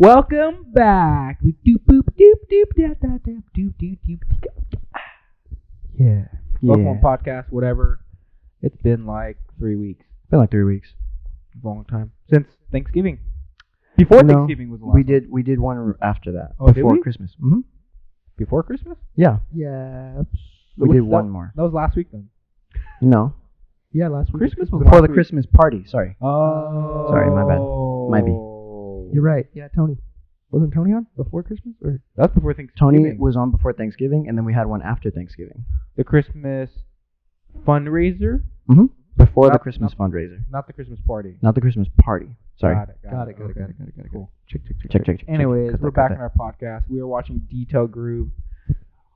Welcome back. We doop boop doop doop da da doop doop doop doop. Yeah. Welcome on podcast. Whatever. It's been like 3 weeks. Been like 3 weeks. Long time since Thanksgiving. Before Thanksgiving was the last. We did one after that. Oh, before did we? Christmas. Mm-hmm. Before Christmas? Yeah. Yeah. We did one more. That was last week then. No. Yeah, last week. Christmas was Before last the week. Christmas party. Sorry. Oh. Sorry, my bad. Might be. You're right. Yeah, Tony. Wasn't Tony on before Christmas? Or That's before Thanksgiving. Tony was on before Thanksgiving, and then we had one after Thanksgiving. The Christmas fundraiser? Mm-hmm. Before the Not- Christmas fundraiser. Not the Christmas party. Not the Christmas party. Sorry. Got it. Got it. Cool. Check. Anyways, Cut we're that, back cut on our podcast. We are watching Detail Groove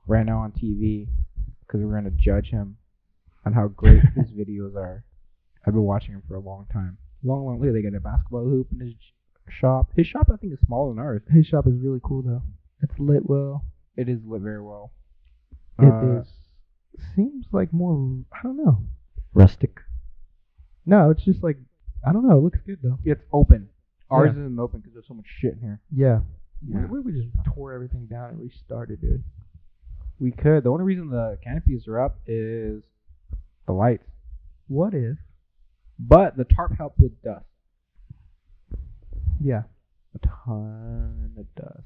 right now on TV because we're going to judge him on how great his videos are. I've been watching him for a long time. Long. Look, they got a basketball hoop in his shop. His shop, I think, is smaller than ours. his shop is really cool though. It's lit well. It is lit very well. It is. Seems like more. I don't know. Rustic. No, it's just like I don't know. It looks good though. It's open. Ours Yeah. isn't open because there's so much shit in here. Yeah. Yeah. We just tore everything down and restarted, dude. We could. The only reason the canopies are up is the lights. What if? But the tarp helped with dust. Yeah. A ton of dust.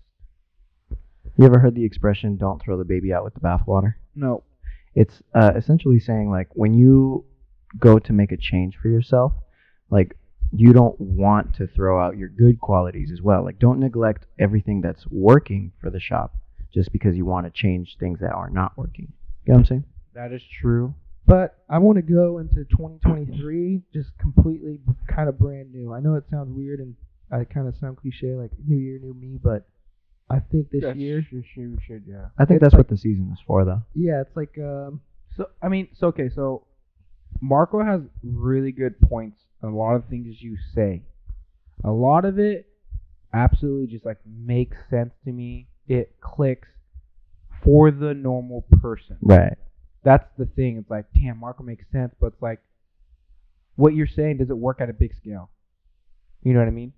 You ever heard the expression, don't throw the baby out with the bathwater? No. It's essentially saying, like, when you go to make a change for yourself, like, you don't want to throw out your good qualities as well. Like, don't neglect everything that's working for the shop just because you want to change things that are not working. You know what I'm saying? That is true. But I want to go into 2023 just completely kind of brand new. I know it sounds weird and I kind of sound cliche, like new year, new me, but I think this year, should, yeah. I think It's that's like- what the season is for, though. yeah, it's like So Marco has really good points on a lot of things you say. A lot of it absolutely just like makes sense to me. It clicks for the normal person. Right. That's the thing. It's like, damn, Marco makes sense, but it's like, what you're saying, does it work at a big scale? You know what I mean?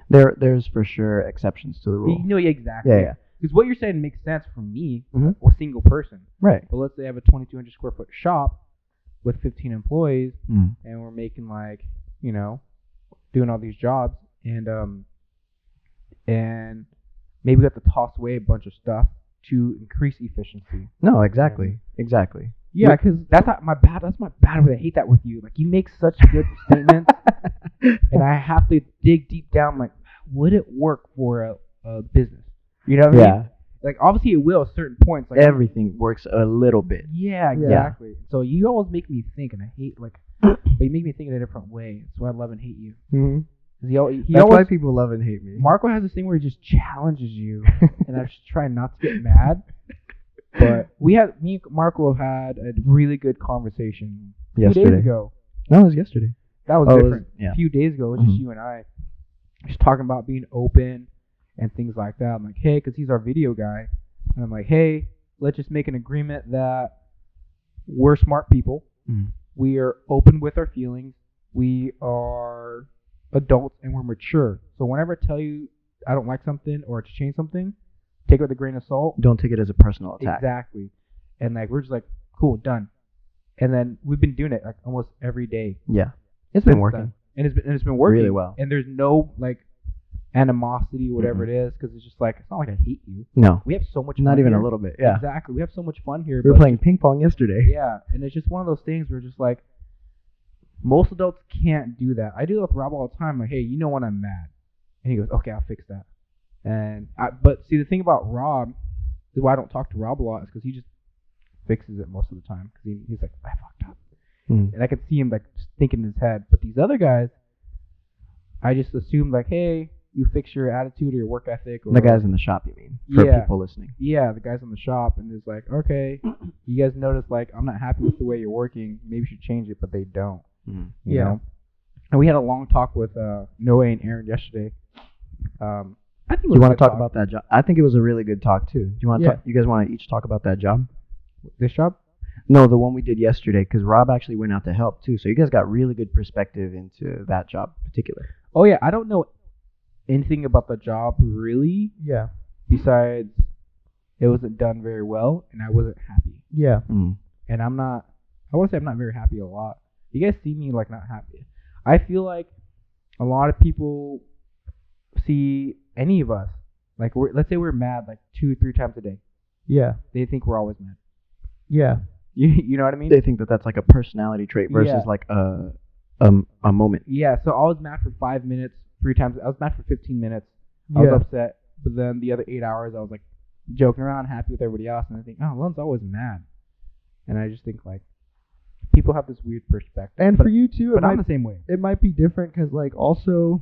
There's for sure exceptions to the rule. No, yeah, exactly. Yeah. Because what you're saying makes sense for me, Mhm. a single person. Right. But let's say I have a 2,200 square foot shop with 15 employees, Mm. and we're making like, doing all these jobs, and maybe we have to toss away a bunch of stuff to increase efficiency. No, exactly. Yeah, because that's not my bad. That's my bad. I hate that with you. Like, you make such good statements, and I have to dig deep down. Like, would it work for a business? You know what I mean? Yeah. Like, obviously it will at certain points. Like Everything works a little bit. Yeah, exactly. So you always make me think, and I hate but you make me think in a different way. That's why I love and hate you. Mm-hmm. 'Cause he That's always, why people love and hate me. Marco has this thing where he just challenges you, and I just try not to get mad. But me and Marco had a really good conversation a few days Yesterday. ago. No, it was yesterday. That was Oh, it was- different. yeah. A few days ago, it was just Mhm. you and I, just talking about being open and things like that. I'm like, hey, because he's our video guy, and I'm like, hey, let's just make an agreement that we're smart people. Mm. We are open with our feelings. We are adults and we're mature. So whenever I tell you I don't like something or to change something, take it with a grain of salt. Don't take it as a personal attack. Exactly. And like, we're just like, cool, done. And then we've been doing it like almost every day. Yeah. It's been since working. then. And it's been working Really well. And there's no like animosity or whatever it is, because it's just like, it's not like I hate you. No. We have so much Not fun even here. a little bit. Yeah. Exactly. We have so much fun here. We were but playing ping pong yesterday. yeah, and it's just one of those things where just like, most adults can't do that. I do that with Rob all the time. Like, hey, you know when I'm mad, and he goes, okay, I'll fix that. But see, the thing about Rob, is why I don't talk to Rob a lot, is because he just fixes it most of the time. Because he's like, I fucked up, Mm. and I could see him like just thinking in his head. But these other guys, I just assume like, hey, you fix your attitude or your work ethic. Or The guys in the shop, you mean? For Yeah. people listening. Yeah, the guys in the shop, and it's like, okay, you guys notice like I'm not happy with the way you're working. Maybe you should change it, but they don't. Mm. You Yeah. know? And we had a long talk with Noah and Aaron yesterday. I think it Do was you a want to good talk about that job? I think it was a really good talk, too. Do you want to Yeah. talk? You guys want to each talk about that job? this job? No, the one we did yesterday, because Rob actually went out to help, too. So you guys got really good perspective into that job in particular. Oh yeah, I don't know anything about the job really, Yeah. besides it wasn't done very well and I wasn't happy. Yeah. And I'm not. I want to say I'm not very happy a lot. You guys see me like not happy. I feel like a lot of people see any of us like let's say we're mad like 2-3 times a day. Yeah. They think we're always mad. Yeah. You know what I mean? They think that that's like a personality trait versus Yeah. like a moment. Yeah. So I was mad for 5 minutes 3 times. I was mad for 15 minutes. I Yeah. was upset, but then the other 8 hours I was like joking around, happy with everybody else, and I think, oh, Lon's always mad, and I just think like people have this weird perspective. And but, for you too, but I'm the same way. it might be different because like also,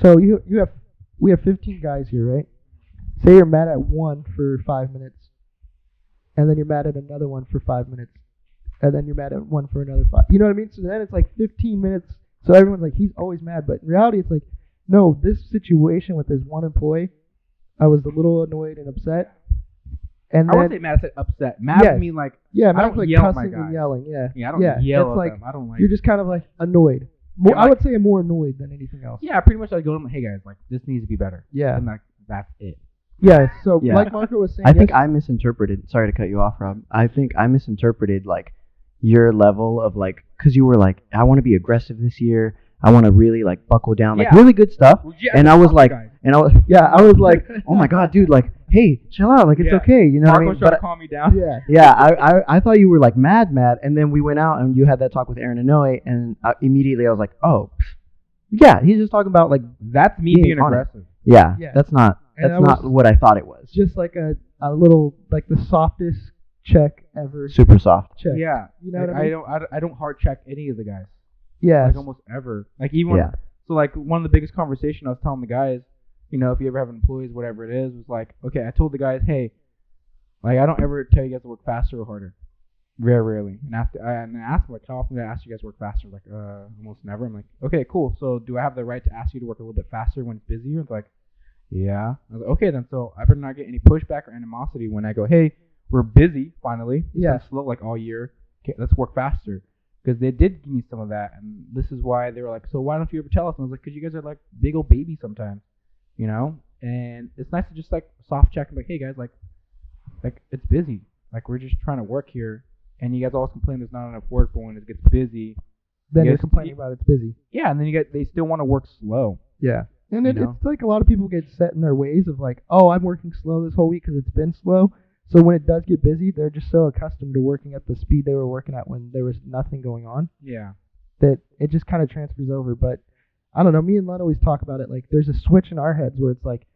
so we have 15 guys here, right? Say you're mad at one for 5 minutes, and then you're mad at another one for 5 minutes, and then you're mad at one for another 5. You know what I mean? So then it's like 15 minutes. So everyone's like, he's always mad, but in reality, it's like, no, this situation with this one employee, I was a little annoyed and upset. And I then, wouldn't say mad, I said upset. Mad Yes. I mean like yeah, I Matt's don't like yell at my cussing and guys. yelling. Yeah, yeah, I don't yeah, yell it's at like them. I don't like. you're just kind of like annoyed. More, Yeah, I like- would say more annoyed than anything else. Yeah, pretty much I go to them like, hey guys, like this needs to be better. Yeah. And like that's it. Yeah. So Yeah. like Marco was saying, I think yes- I misinterpreted. Sorry to cut you off, Rob. I think I misinterpreted like your level of like, because you were like, I want to be aggressive this year. I want to really like buckle down, like Yeah. really good stuff. Well, yeah, And I was fuck like, guys. I was like, oh my god, dude, like, hey, chill out, like it's Yeah. okay, you know what I Marco's mean? trying But to calm me down. yeah. yeah, I thought you were like mad, and then we went out and you had that talk with Aaron and Noe, and immediately I was like, oh, yeah, he's just talking about like, That's me Being being on it. aggressive. yeah, Yeah. that's not And that's I not was- what I thought it was. Just like a little like the softest check ever. Super soft. Check. Yeah. You know Like, what I mean? I don't hard check any of the guys. Yeah. Like almost ever. Like even Yeah. so like one of the biggest conversation I was telling the guys, you know, if you ever have employees, whatever it is, was like, okay, I told the guys, hey, like I don't ever tell you guys to work faster or harder. Very rarely. And I asked them like, how often do I ask you guys to work faster? Like, almost never. I'm like, okay, cool. So do I have the right to ask you to work a little bit faster when it's busier? It's like, yeah. I was like, okay then. So I better not get any pushback or animosity when I go, hey, we're busy finally. It's Yeah. been slow like all year. Okay, let's work faster. Because they did give me some of that, and this is why they were like, so why don't you ever tell us? And I was like, because you guys are like big old babies sometimes, you know. And it's nice to just like soft check and be like, hey guys, like it's busy. Like we're just trying to work here, and you guys always complain there's not enough work, but when it gets busy, Then you're Yes. complaining about it's busy. yeah, and then they still want to work slow. Yeah. And You it, know? it's like a lot of people get set in their ways of like, oh, I'm working slow this whole week because it's been slow. So when it does get busy, they're just so accustomed to working at the speed they were working at when there was nothing going on Yeah. that it just kind of transfers over. But I don't know. Me and Len always talk about it. Like there's a switch in our heads where it's like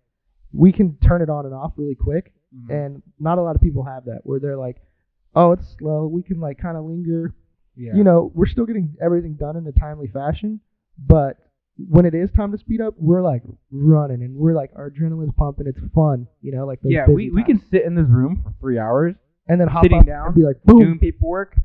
we can turn it on and off really quick. Mhm. And not a lot of people have that where they're like, oh, it's slow. We can like kind of linger. Yeah. You know, we're still getting everything done in a timely fashion, but when it is time to speed up, we're like running and we're like our adrenaline's pumping. It's fun, you know, like those Yeah, busy we times. can sit in this room for 3 hours and then hop sitting up down, and be like, boom. doing paperwork,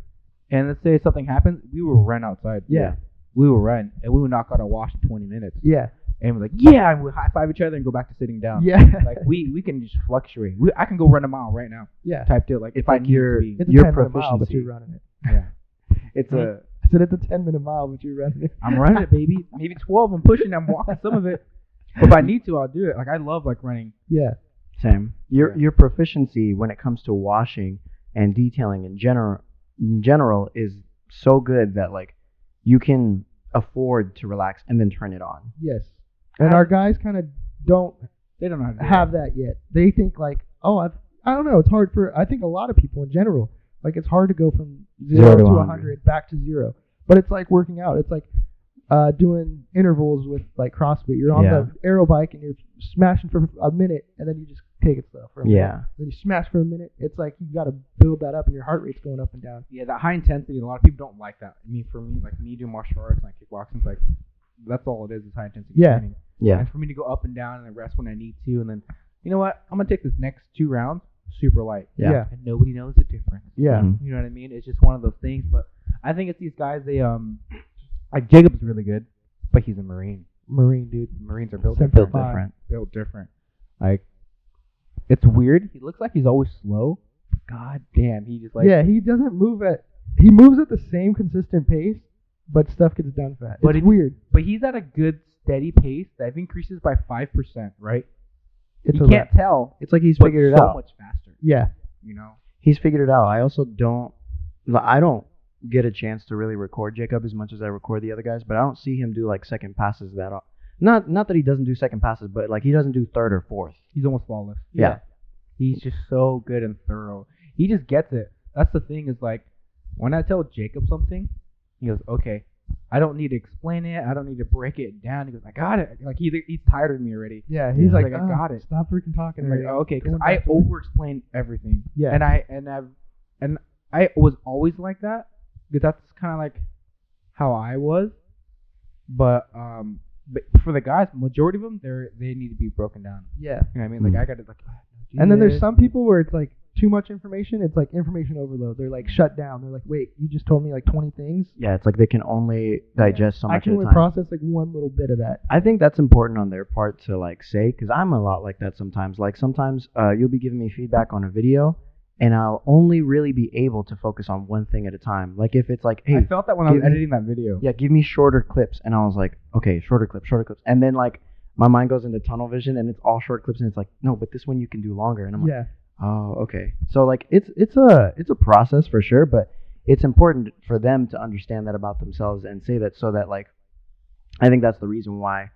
and let's say something happens, we will run outside. Yeah, We will run, and we will knock out a wash in 20 minutes. yeah, And we're like, yeah, and we'll high five each other and go back to sitting down. yeah, Like we can just fluctuate. I can go run a mile right now. yeah. Type deal. Like if I like need your- to be. It's your a 10-minute mile, but proficiency. you're running it. Yeah. It's Mhm. a I said it's a 10-minute mile, but you're running it. I'm running it, baby. Maybe 12. I'm pushing. I'm walking some of it. But if I need to, I'll do it. Like I love like running. Yeah, same. Yeah. Your proficiency when it comes to washing and detailing in general is so good that like you can afford to relax and then turn it on. yes. And our guys kind of don't They don't know how to do have that yet. They think like, oh, I don't know. It's hard for, I think a lot of people in general, like it's hard to go from 0 to 100 back to 0. But it's like working out. It's like doing intervals with like CrossFit. You're on Yeah. the aero bike and you're smashing for a minute and then you just take it slow for a minute. Yeah. Then you smash for a minute. It's like you got to build that up and your heart rate's going up and down. Yeah, that high intensity. A lot of people don't like that. I mean, for me, like me doing martial arts and like kickboxing, it's like that's all it is high intensity Yeah. training. Yeah. And for me to go up and down and then rest when I need to, and then you know what, I'm gonna take this next 2 rounds super light. Yeah. Yeah. And nobody knows the difference. Yeah. Mhm. You know what I mean? It's just one of those things. But I think it's these guys. They like Jacob's really good, but he's a Marine. Marine, dude. Marines are built Semper different. Built Fi. different. Built different. Like it's weird. He looks like he's always slow. But God damn, he just like yeah, he doesn't move he moves at the same consistent pace, but stuff gets done fast. But It's it- weird. But he's at a good steady pace that increases by 5%, right? It's You a can't wrap. tell, It's like he's but figured it so out. much faster. Yeah. You know. He's figured it out. I also don't. I don't get a chance to really record Jacob as much as I record the other guys, but I don't see him do like second passes that. Not that he doesn't do second passes, but like he doesn't do third or fourth. He's almost flawless. Yeah. He's just so good and thorough. He just gets it. That's the thing is like, when I tell Jacob something, he goes, okay, I don't need to explain it. I don't need to break it down. He goes, I got it. Like he's tired of me already. Yeah, he's like, I got it. Stop freaking talking. I'm like, already. okay, because Going I back to work." over-explain everything. Yeah. And I was always like that because that's kind of like how I was. But for the guys, majority of them, they need to be broken down. Yeah. You know what I mean? Like I got to like. And then there's some people where it's like too much information. It's like information overload. They're like shut down. They're like, wait, you just told me like 20 things. Yeah, it's like they can only digest so I much can at a only time. process like one little bit of that. I think that's important on their part to like say, because I'm a lot like that sometimes. Like sometimes you'll be giving me feedback on a video, and I'll only really be able to focus on one thing at a time. Like if it's like, hey, I felt that when I was give me- editing that video. yeah, give me shorter clips, and I was like, okay, shorter clips, and then like my mind goes into tunnel vision, and it's all short clips, and it's like, no, but this one you can do longer, and I'm like, Yeah. oh, okay. So like it's a process for sure, but it's important for them to understand that about themselves and say that so that like I think that's the reason why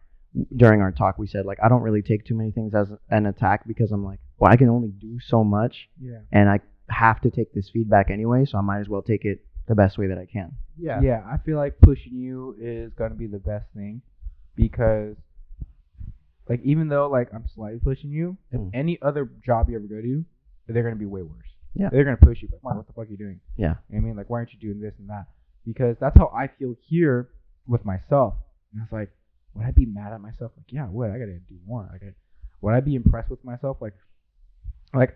during our talk we said like I don't really take too many things as an attack because I'm like, well, I can only do so much Yeah. and I have to take this feedback anyway, so I might as well take it the best way that I can. Yeah. Yeah, I feel like pushing you is gonna be the best thing because, like, even though like I'm slightly pushing you, if Mm. any other job you ever go to, they're gonna be way worse. Yeah. They're gonna push you. Like, Mark, what the fuck are you doing? Yeah. You know what I mean, like, why aren't you doing this and that? Because that's how I feel here with myself. And it's like, would I be mad at myself? Like, yeah, I would. I gotta do more. Would I be impressed with myself? Like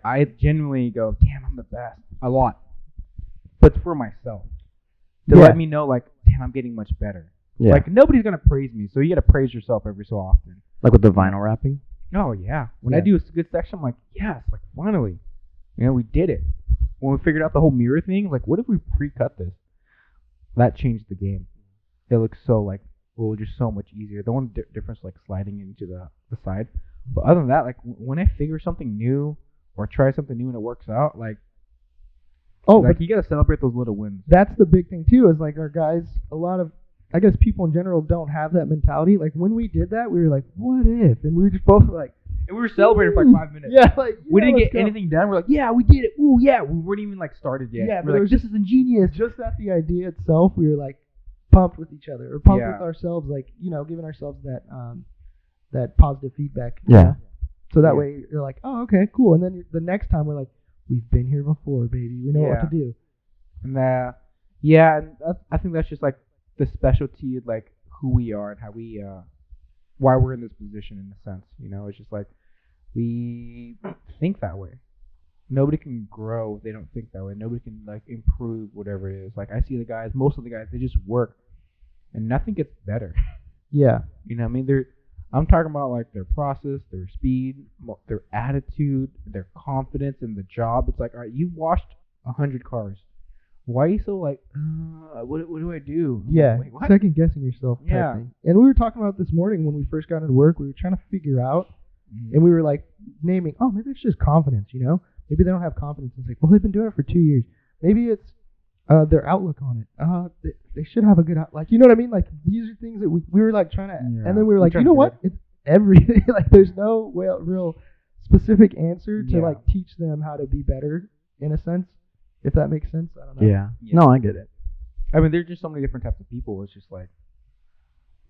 I genuinely go, damn, I'm the best. A lot. But it's for myself. To Yeah. let me know, like, damn, I'm getting much better. Yeah. Like, nobody's going to praise me, so you got to praise yourself every so often. Like with the vinyl wrapping. Oh, yeah. When Yeah. I do a good section, I'm like, yes, like, finally. You know, we did it. When we figured out the whole mirror thing, like, what if we pre-cut this? That changed the game. It looks so, like, well, just so much easier. The one difference, like, sliding into the side. But other than that, like, when I figure something new or try something new and it works out, like, Oh, like but you got to celebrate those little wins. that's the big thing too. Is like our guys, a lot of, I guess people in general don't have that mentality. Like when we did that, we were like, what if? And we were just both like, And we were celebrating for "Ooh." like 5 minutes. Yeah, like We yeah, didn't let's get go. anything done. We're like, yeah, we did it. Ooh, yeah. We weren't even like started yet. Yeah, but we're it like, was this is ingenious. Just at the idea itself, we were like pumped with each other or pumped Yeah. with ourselves, like giving ourselves that that positive feedback. Yeah. So that Yeah. way you're like, oh, okay, cool. And then the next time we're like, we've been here before, baby. We know what Yeah. to do. And yeah, and I think that's just like the specialty, of, like who we are and how we, why we're in this position in a sense. You know, it's just like we think that way. Nobody can grow if they don't think that way. Nobody can like improve whatever it is. Like I see the guys, most of the guys, they just work, and nothing gets better. Yeah. You know what I mean? I'm talking about like their process, their speed, their attitude, their confidence in the job. It's like, all right, you washed 100 cars. Why are you so like, what do I do? I'm Yeah. like, wait, what? Second guessing yourself type Yeah. thing. And we were talking about this morning when we first got into work. We were trying to figure out, and we were like naming, oh, maybe it's just confidence, Maybe they don't have confidence. It's like, well, they've been doing it for 2 years. Maybe it's their outlook on it. They should have a good like, you know what I mean? Like these are things that we were like trying to, Yeah. and then we were We like, tried you know to what? It's everything. Like there's no real specific answer to Yeah. like teach them how to be better in a sense, if that makes sense. I don't know. Yeah. Yeah. No, I get it. I mean, there's just so many different types of people. It's just like,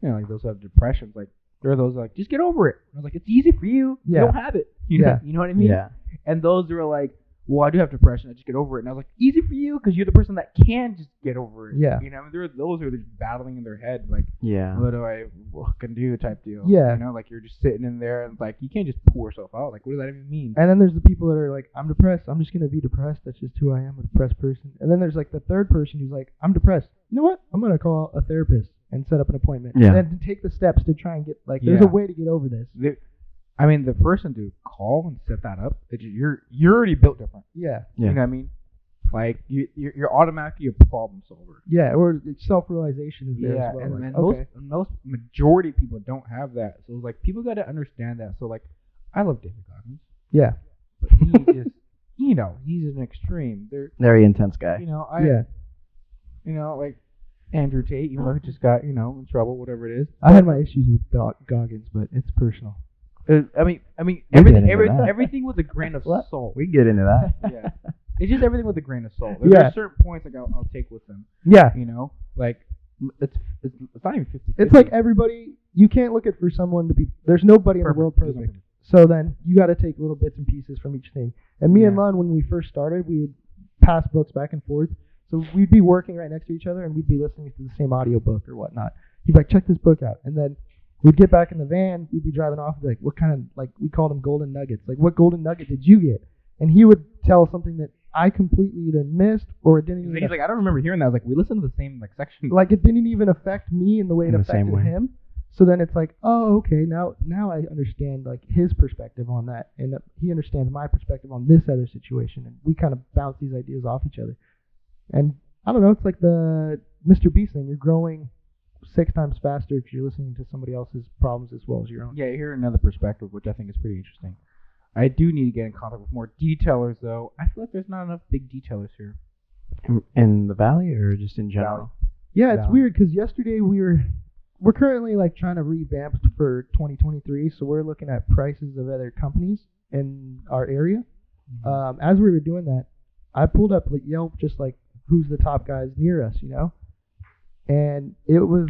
like those who have depressions. Like there are those like, just get over it. And I was like, it's easy for you. Yeah. You don't have it. Yeah. You know what I mean? Yeah. And those who are like, well, I do have depression. I just get over it. And I was like, easy for you because you're the person that can just get over it. Yeah. You know, I mean, there are those who are just battling in their head, like, Yeah. what do I fucking do type deal. Yeah. You know, like you're just sitting in there and like, you can't just pour yourself out. Like, what does that even mean? And then there's the people that are like, I'm depressed. I'm just going to be depressed. That's just who I am, a depressed person. And then there's like the third person who's like, I'm depressed. You know what? I'm going to call a therapist and set up an appointment. Yeah. And then to take the steps to try and get, like, there's Yeah. a way to get over this. I mean, the person to call and set that up, you're already built different. Yeah. Yeah. You know what I mean? Like you're automatically a problem solver. Yeah, or self-realization is there Yeah, as well. and, like, and okay. most majority of people don't have that. So like people got to understand that. So like I love David Goggins, Yeah. but he just he's an extreme. Very intense guy. Yeah. Like Andrew Tate, even though he just got in trouble, whatever it is. I had my issues with Goggins, but it's personal. I mean We'll get into that. everything with a grain of What? salt. We get into that. Yeah, it's just everything with a grain of salt. There Yeah. are certain points like I'll take with them. Yeah. Like it's not even 50. It's like everybody, you can't look at for someone to be, there's nobody in the world perfect. So then you got to take little bits and pieces from each thing. And me and Lon, when we first started, we would pass books back and forth. So we'd be working right next to each other and we'd be listening to the same audiobook or whatnot. He'd be like, check this book out. And then we'd get back in the van, we'd be driving off, and be like, what kind of, like, we called them golden nuggets. Like, what golden nugget did you get? And he would tell something that I completely either missed or it didn't even He's like, I don't remember hearing that. I was like, we listened to the same section. like it didn't even affect me in the way it In the same affected way. him. So then it's like, oh, okay, now I understand like his perspective on that, and he understands my perspective on this other situation, and we kind of bounce these ideas off each other. And I don't know, it's like the Mr. Beast thing. You're growing 6 times faster because you're listening to somebody else's problems as well as your own. Yeah, you hear another perspective, which I think is pretty interesting. I do need to get in contact with more detailers, though. I feel like there's not enough big detailers here. In the valley or just in general? Yeah, it's Yeah. weird because yesterday we're currently like trying to revamp for 2023, so we're looking at prices of other companies in our area. As we were doing that, I pulled up like Yelp, just like who's the top guys near us, and it was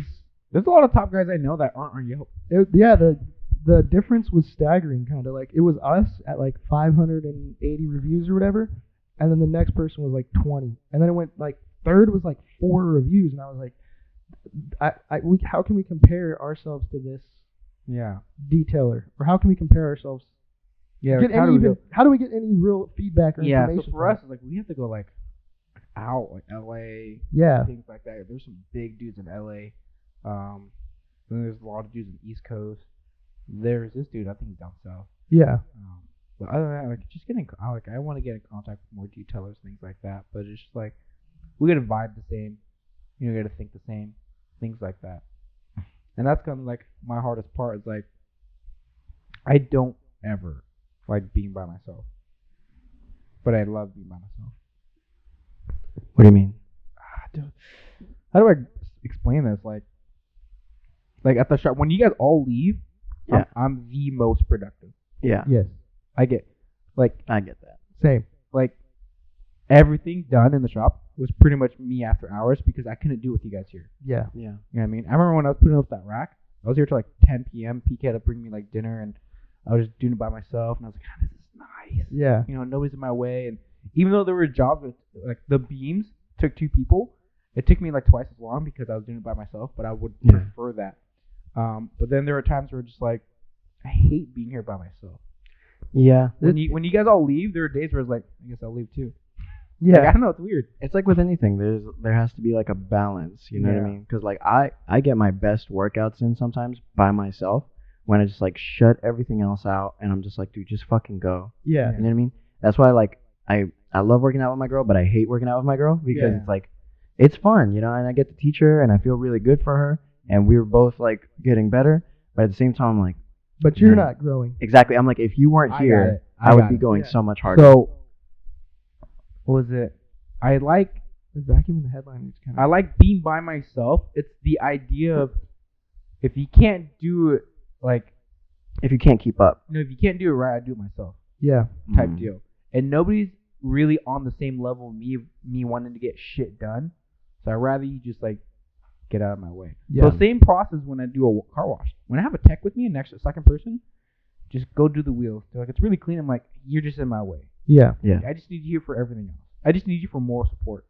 There's a lot of top guys I know that aren't on Yelp. the difference was staggering, kind of like it was us at like 580 reviews or whatever, and then the next person was like 20, and then it went like third was like 4 reviews, and I was like, how can we compare ourselves to this Yeah. detailer, or how can we compare ourselves? Yeah. How do we get any real feedback or Yeah. information? So for us, it's like we have to go like out, like LA, Yeah. things like that. There's some big dudes in LA. Then there's a lot of dudes in the East Coast. There's this dude, I think he's down south. Yeah. But other than that, like just getting I want to get in contact with more detailers, things like that. But it's just like we gotta vibe the same, gotta think the same, things like that. And that's kind of like my hardest part. Is like I don't ever like being by myself, but I love being by myself. What do you mean? How do I explain this? Like at the shop when you guys all leave, Yeah. I'm the most productive. Yeah. Yes. I get I get that. Same. like everything done in the shop was pretty much me after hours because I couldn't do it with you guys here. Yeah. Yeah. You know what I mean? I remember when I was putting up that rack, I was here till like 10 p.m. PK had to bring me like dinner, and I was just doing it by myself, and I was like, this is nice. Yeah. Nobody's in my way, and even though there were jobs with like the beams took 2 people, it took me like twice as long because I was doing it by myself, but I would prefer that. But then there were times where just like I hate being here by myself. Yeah. When you guys all leave, there are days where it's like, I guess I'll leave too. Yeah. Like, I don't know, it's weird. It's like with anything. There has to be like a balance. You know what I Yeah. mean? Because like I get my best workouts in sometimes by myself when I just like shut everything else out and I'm just like, dude, just fucking go. Yeah. You know what I mean? That's why like I love working out with my girl, but I hate working out with my girl because Yeah. it's like it's fun, and I get to teach her and I feel really good for her, and we were both like getting better. But at the same time, I'm like, But you're Man. not growing. exactly. I'm like, if you weren't I got here, it. I would got be it. going Yeah. so much harder. So, what was it? I like The vacuum in the headline is kind of. I like being by myself. It's the idea of if you can't do it, like, if you can't keep up. if you can't do it right, I do it myself Yeah. type Mm. deal. And nobody's really on the same level of me wanting to get shit done. So I'd rather you just, like, get out of my way. Yeah. So same process when I do a car wash. When I have a tech with me, a second person, just go do the wheels. They're like, it's really clean. I'm like, you're just in my way. Yeah. Yeah. I just need you here for everything else. I just need you for moral support,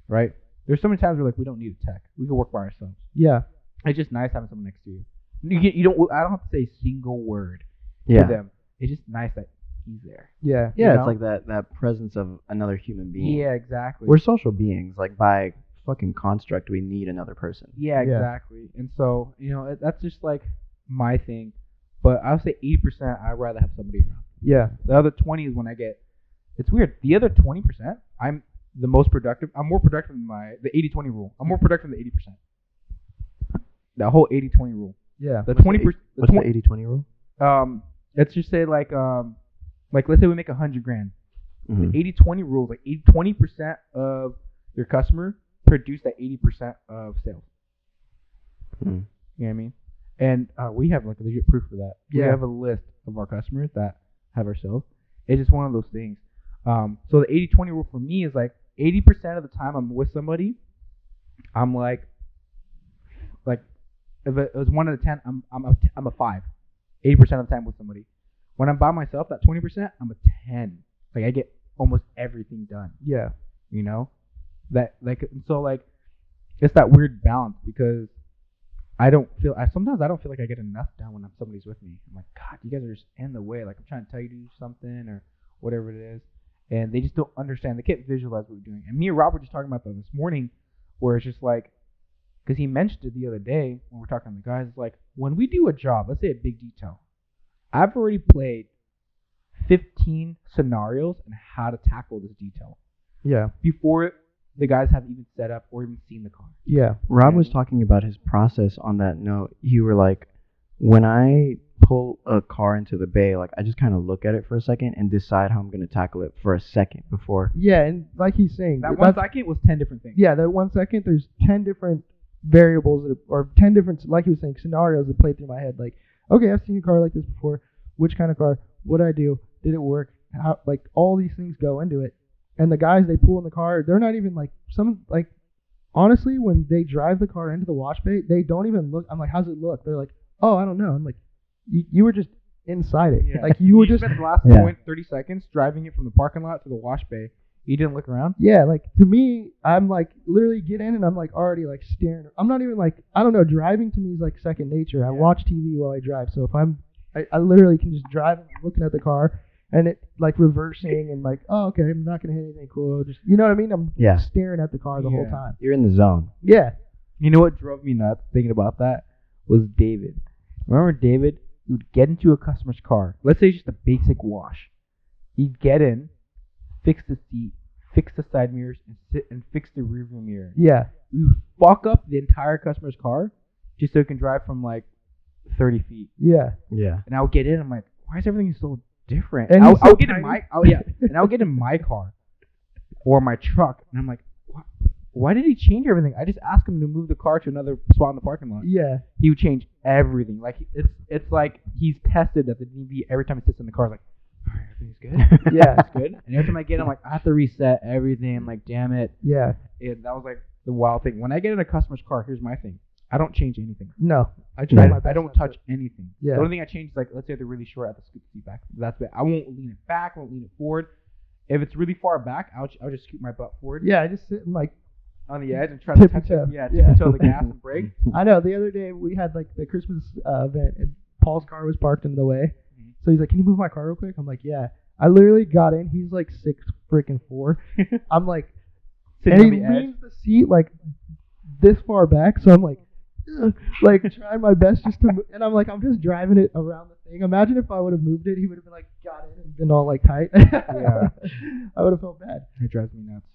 right? There's so many times where like we don't need a tech. We can work by ourselves. Yeah. It's just nice having someone next to you. You don't. I don't have to say a single word Yeah. to them. It's just nice that he's there. Yeah. Yeah, You it's know? like that presence of another human being. Yeah, exactly. We're social beings. Like by fucking construct, we need another person. Yeah, Yeah. exactly. And so that's just like my thing. But I would say 80%. I'd rather have somebody around. Yeah. The other 20 is when I get. It's weird. The other 20%, I'm the most productive. I'm more productive than the 80-20 rule. I'm more productive than the 80%. That whole 80-20 rule. Yeah. The 20%. What's the 80-20 rule? Let's just say like let's say we make $100,000. Mhm. The 80-20 rule, like 20% of your customer produce that 80% of sales. Mhm. You know what I mean? And we have like legit proof for that. We Yeah. have a list of our customers that have our sales. It's just one of those things. So the 80-20 rule for me is like 80% of the time I'm with somebody, I'm like if it was 1 out of 10, I'm a 5. 80% of the time with somebody. When I'm by myself, that 20%, I'm a 10. Like I get almost everything done. Yeah. You know, that like so like it's that weird balance because sometimes I don't feel like I get enough done when somebody's with me. I'm like, God, you guys are just in the way. Like I'm trying to tell you to do something or whatever it is, and they just don't understand. They can't visualize what we're doing. And me and Rob were just talking about that this morning, where it's just like, because he mentioned it the other day when we're talking to the guys. It's like when we do a job, let's say a big detail, I've already played 15 scenarios on how to tackle this detail Yeah. before the guys have even set up or even seen the car. Yeah. Rob was talking about his process on that note. You were like, when I pull a car into the bay, like I just kind of look at it for a second and decide how I'm going to tackle it for a second before. Yeah, and like he's saying, That 1 second was 10 different things. Yeah, that 1 second, there's 10 different variables or 10 different, like he was saying, scenarios that play through my head. Like, okay, I've seen a car like this before. Which kind of car? What did I do? Did it work? How? Like all these things go into it. And the guys they pull in the car, they're not even like honestly, when they drive the car into the wash bay, they don't even look. I'm like, how's it look? They're like, oh, I don't know. I'm like, you were just inside it. Yeah. Like you were just spent the last Yeah. 30 seconds driving it from the parking lot to the wash bay. You didn't look around? Yeah, like to me, I'm like literally get in and I'm like already like staring. I'm not even like, I don't know, driving to me is like second nature. I Yeah. watch TV while I drive. So if I literally can just drive and I'm looking at the car and it like reversing and like, oh, okay, I'm not going to hit anything cool. Just, you know what I mean? I'm Yeah. staring at the car the whole Yeah. time. You're in the zone. Yeah. You know what drove me nuts thinking about that was David. Remember David? He would get into a customer's car. Let's say just a basic wash. He'd get in, fix the seat, fix the side mirrors, and sit and fix the rearview mirror. Yeah. We would fuck up the entire customer's car just so it can drive from like 30 feet. Yeah. Yeah. And I would get in. I'm like, why is everything so different? And I'll, he's so I'll get in tiny. my and I'll get in my car or my truck, and I'm like, why did he change everything? I just asked him to move the car to another spot in the parking lot. Yeah. He would change everything. Like it's like he's tested at the DB every time he sits in the car. Like, all right, everything's good. Yeah. It's good. And every time I get in, I'm like, I have to reset everything. I'm like, damn it. Yeah. And that was like the wild thing. When I get in a customer's car, here's my thing. I don't change anything. No. I try my best I don't not to. touch anything. Yeah. The only thing I change is like, let's say they're really short, I have to scoot the seat back. That's it. I won't lean it back. I won't lean it forward. If it's really far back, I'll just scoot my butt forward Yeah, I just sit and like, on the edge and try to touch Tippy-toe. it. Yeah, Yeah. tippy-toe the gas and brake. I know the other day we had like the Christmas event and Paul's car was parked in the way. Mhm. So he's like, can you move my car real quick? I'm like, yeah. I literally got in. He's like 6'4". I'm like, Sitting and on he the edge. leans the seat like this far back. So I'm like, ugh, like trying my best just to move. And I'm like, I'm just driving it around the thing. Imagine if I would have moved it, he would have been like, got in and been all like tight. Yeah. I would have felt bad. It drives me nuts.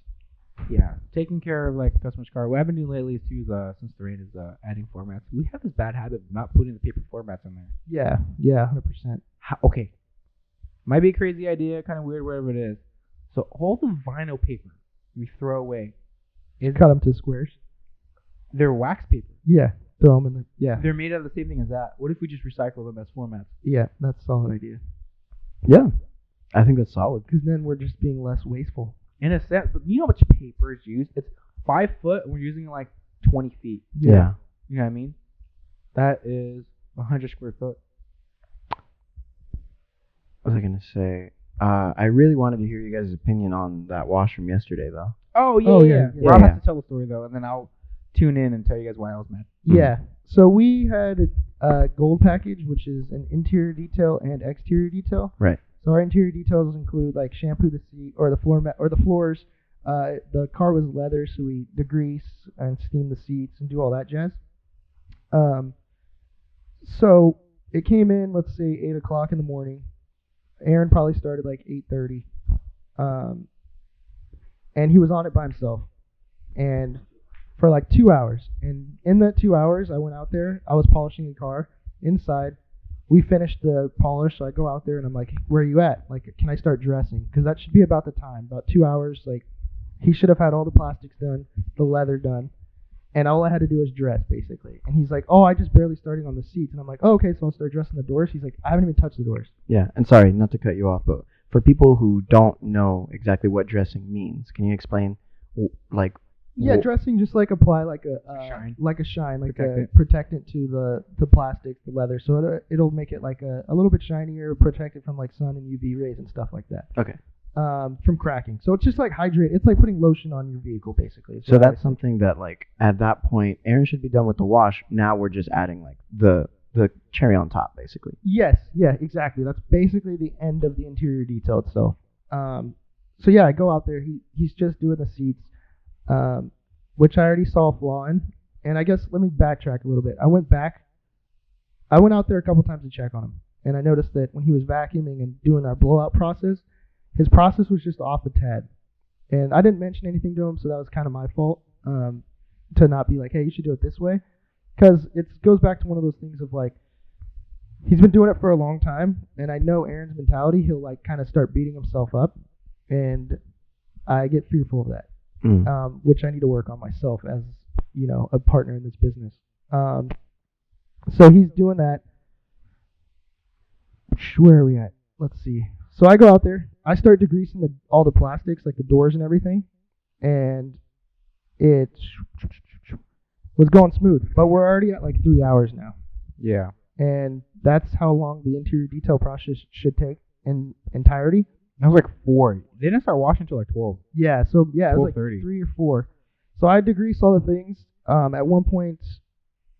Yeah, taking care of like a customer's car. What I've been doing lately too is since the rain is adding formats. We have this bad habit of not putting the paper formats in there. Yeah. Yeah. 100%. Okay, might be a crazy idea, kind of weird, whatever it is. So all the vinyl paper we throw away is Cut them to squares. they're wax paper. Yeah. Throw them in the. Yeah. They're made out of the same thing as that. What if we just recycle them as formats? Yeah. That's a solid idea. Yeah. I think that's solid. Because then we're just being less wasteful. In a sense, but you know how much paper is used? It's 5 foot, and we're using like 20 feet. Yeah. You know what I mean? That is 100 square foot. What was I going to say? I really wanted to hear you guys' opinion on that wash from yesterday, though. Oh yeah, Oh, yeah. yeah, Rob yeah. has to tell the story though, and then I'll tune in and tell you guys why I was mad. Yeah. So we had a gold package, which is an interior detail and exterior detail. Right. So our interior details include like shampoo the seat or the floor mat or the floors. The car was leather, so we degrease and steam the seats and do all that jazz. So it came in, let's say 8 o'clock in the morning. Aaron probably started like 8:30. and he was on it by himself, and for like 2 hours. And in that 2 hours, I went out there. I was polishing the car inside. We finished the polish, so I go out there and I'm like, "Where are you at? Like, can I start dressing? Because that should be about the time, about 2 hours. Like, he should have had all the plastics done, the leather done, and all I had to do was dress basically." And he's like, "Oh, I just barely started on the seats." And I'm like, "Oh, okay, so I'll start dressing the doors." He's like, "I haven't even touched the doors." Yeah, and sorry, not to cut you off, but for people who don't know exactly what dressing means, can you explain, like, Yeah, wh- dressing just like apply like a Shine. like a shine, like Protect a protectant to the plastic, the leather, so it'll make it like a little bit shinier, protect it from like sun and UV rays and stuff like that. Okay. From cracking. So it's just like hydrate. It's like putting lotion on your vehicle basically. So that's something that, like, at that point, Aaron should be done with the wash. Now we're just adding, like, the cherry on top, basically. Yes, yeah, exactly. That's basically the end of the interior detail itself. So yeah, I go out there. He's just doing the seats, which I already saw a flaw in. And I guess let me backtrack a little bit. I went out there a couple times to check on him, and I noticed that when he was vacuuming and doing our blowout process, his process was just off a tad. And I didn't mention anything to him, so that was kind of my fault, to not be like, "Hey, you should do it this way," because it goes back to one of those things of like, he's been doing it for a long time, and I know Aaron's mentality. He'll like kind of start beating himself up, and I get fearful of that, which I need to work on myself as a partner in this business. So he's doing that. Where are we at? Let's see. So I go out there. I start degreasing all the plastics, like the doors and everything, and it was going smooth. But we're already at like 3 hours now. Yeah. And that's how long the interior detail process should take in entirety. That was like 4. They didn't start washing until like 12. Yeah, so yeah, it was like 12:30. 3 or 4. So I degreased all the things. At one point,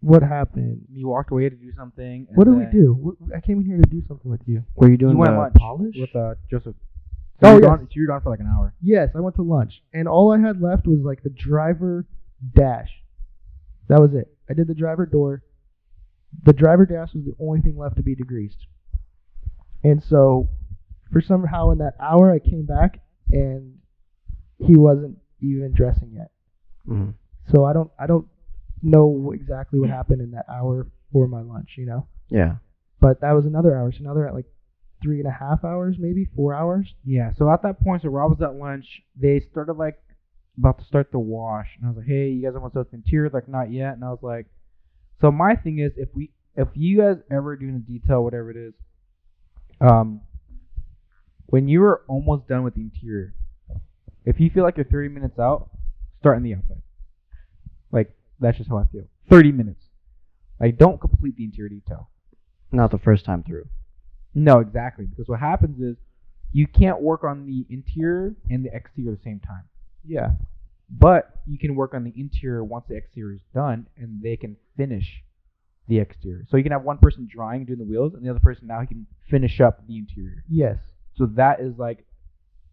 what happened? You walked away to do something. What did we do? I came in here to do something with you. Were you doing You went the lunch polish? with Joseph. Oh, you yes. were gone for like an hour. Yes, I went to lunch, and all I had left was like the driver dash. That was it. I did the driver door. The driver dash was the only thing left to be degreased. And so, for somehow in that hour, I came back, and he wasn't even dressing yet. Mm-hmm. So I don't know exactly what happened in that hour for my lunch, Yeah. But that was another hour. So now they're at like 3.5 hours, maybe 4 hours. Yeah. So at that point, so Rob was at lunch. They started like about to start the wash, and I was like, "Hey, you guys want to start the interior?" Like, not yet. And I was like, so my thing is, if you guys ever doing a detail, whatever it is, when you are almost done with the interior, if you feel like you're 30 minutes out, start on the outside. Like, that's just how I feel. 30 minutes. Like, don't complete the interior detail. Not the first time through. No, exactly. Because what happens is you can't work on the interior and the exterior at the same time. Yeah. But you can work on the interior once the exterior is done, and they can finish the exterior. So you can have one person drawing, doing the wheels, and the other person now he can finish up the interior. Yes. So that is like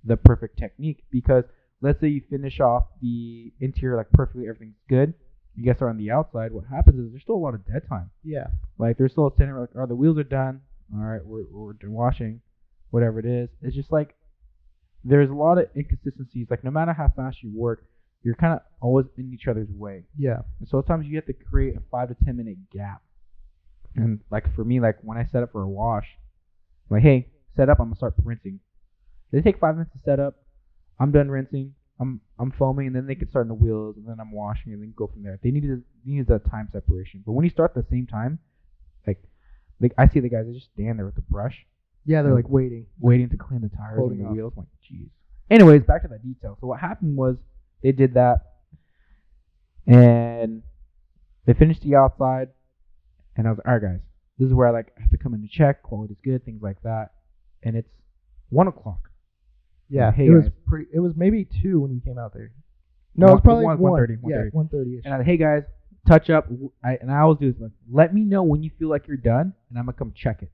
the perfect technique, because let's say you finish off the interior like perfectly, everything's good. You guys start on the outside. What happens is there's still a lot of dead time. Yeah. Like there's still a center, like, oh, the wheels are done. All right, we're done washing, whatever it is. It's just like there's a lot of inconsistencies. Like no matter how fast you work, you're kind of always in each other's way. Yeah. And so sometimes you have to create a 5 to 10 minute gap. And like for me, like when I set up for a wash, I'm like, hey, set up, I'm gonna start rinsing. They take 5 minutes to set up. I'm done rinsing. I'm foaming, and then they can start in the wheels, and then I'm washing, and then go from there. They need a time separation. But when you start at the same time, like I see the guys that just stand there with the brush. Yeah, they're like waiting to clean the tires Holding and the off. wheels. I'm like, jeez. Anyways, back to that detail. So what happened was they did that, and they finished the outside, and I was like, all right, guys, this is where I have to come in to check, quality's good, things like that, and it's 1 o'clock. Yeah, Hey, it was guys. It was maybe 2 when you came out there. No, it was probably like 1:30, 1. Yeah, 1:30ish. And I was like, hey guys, touch up. And I always do this. Like, let me know when you feel like you're done, and I'm gonna come check it.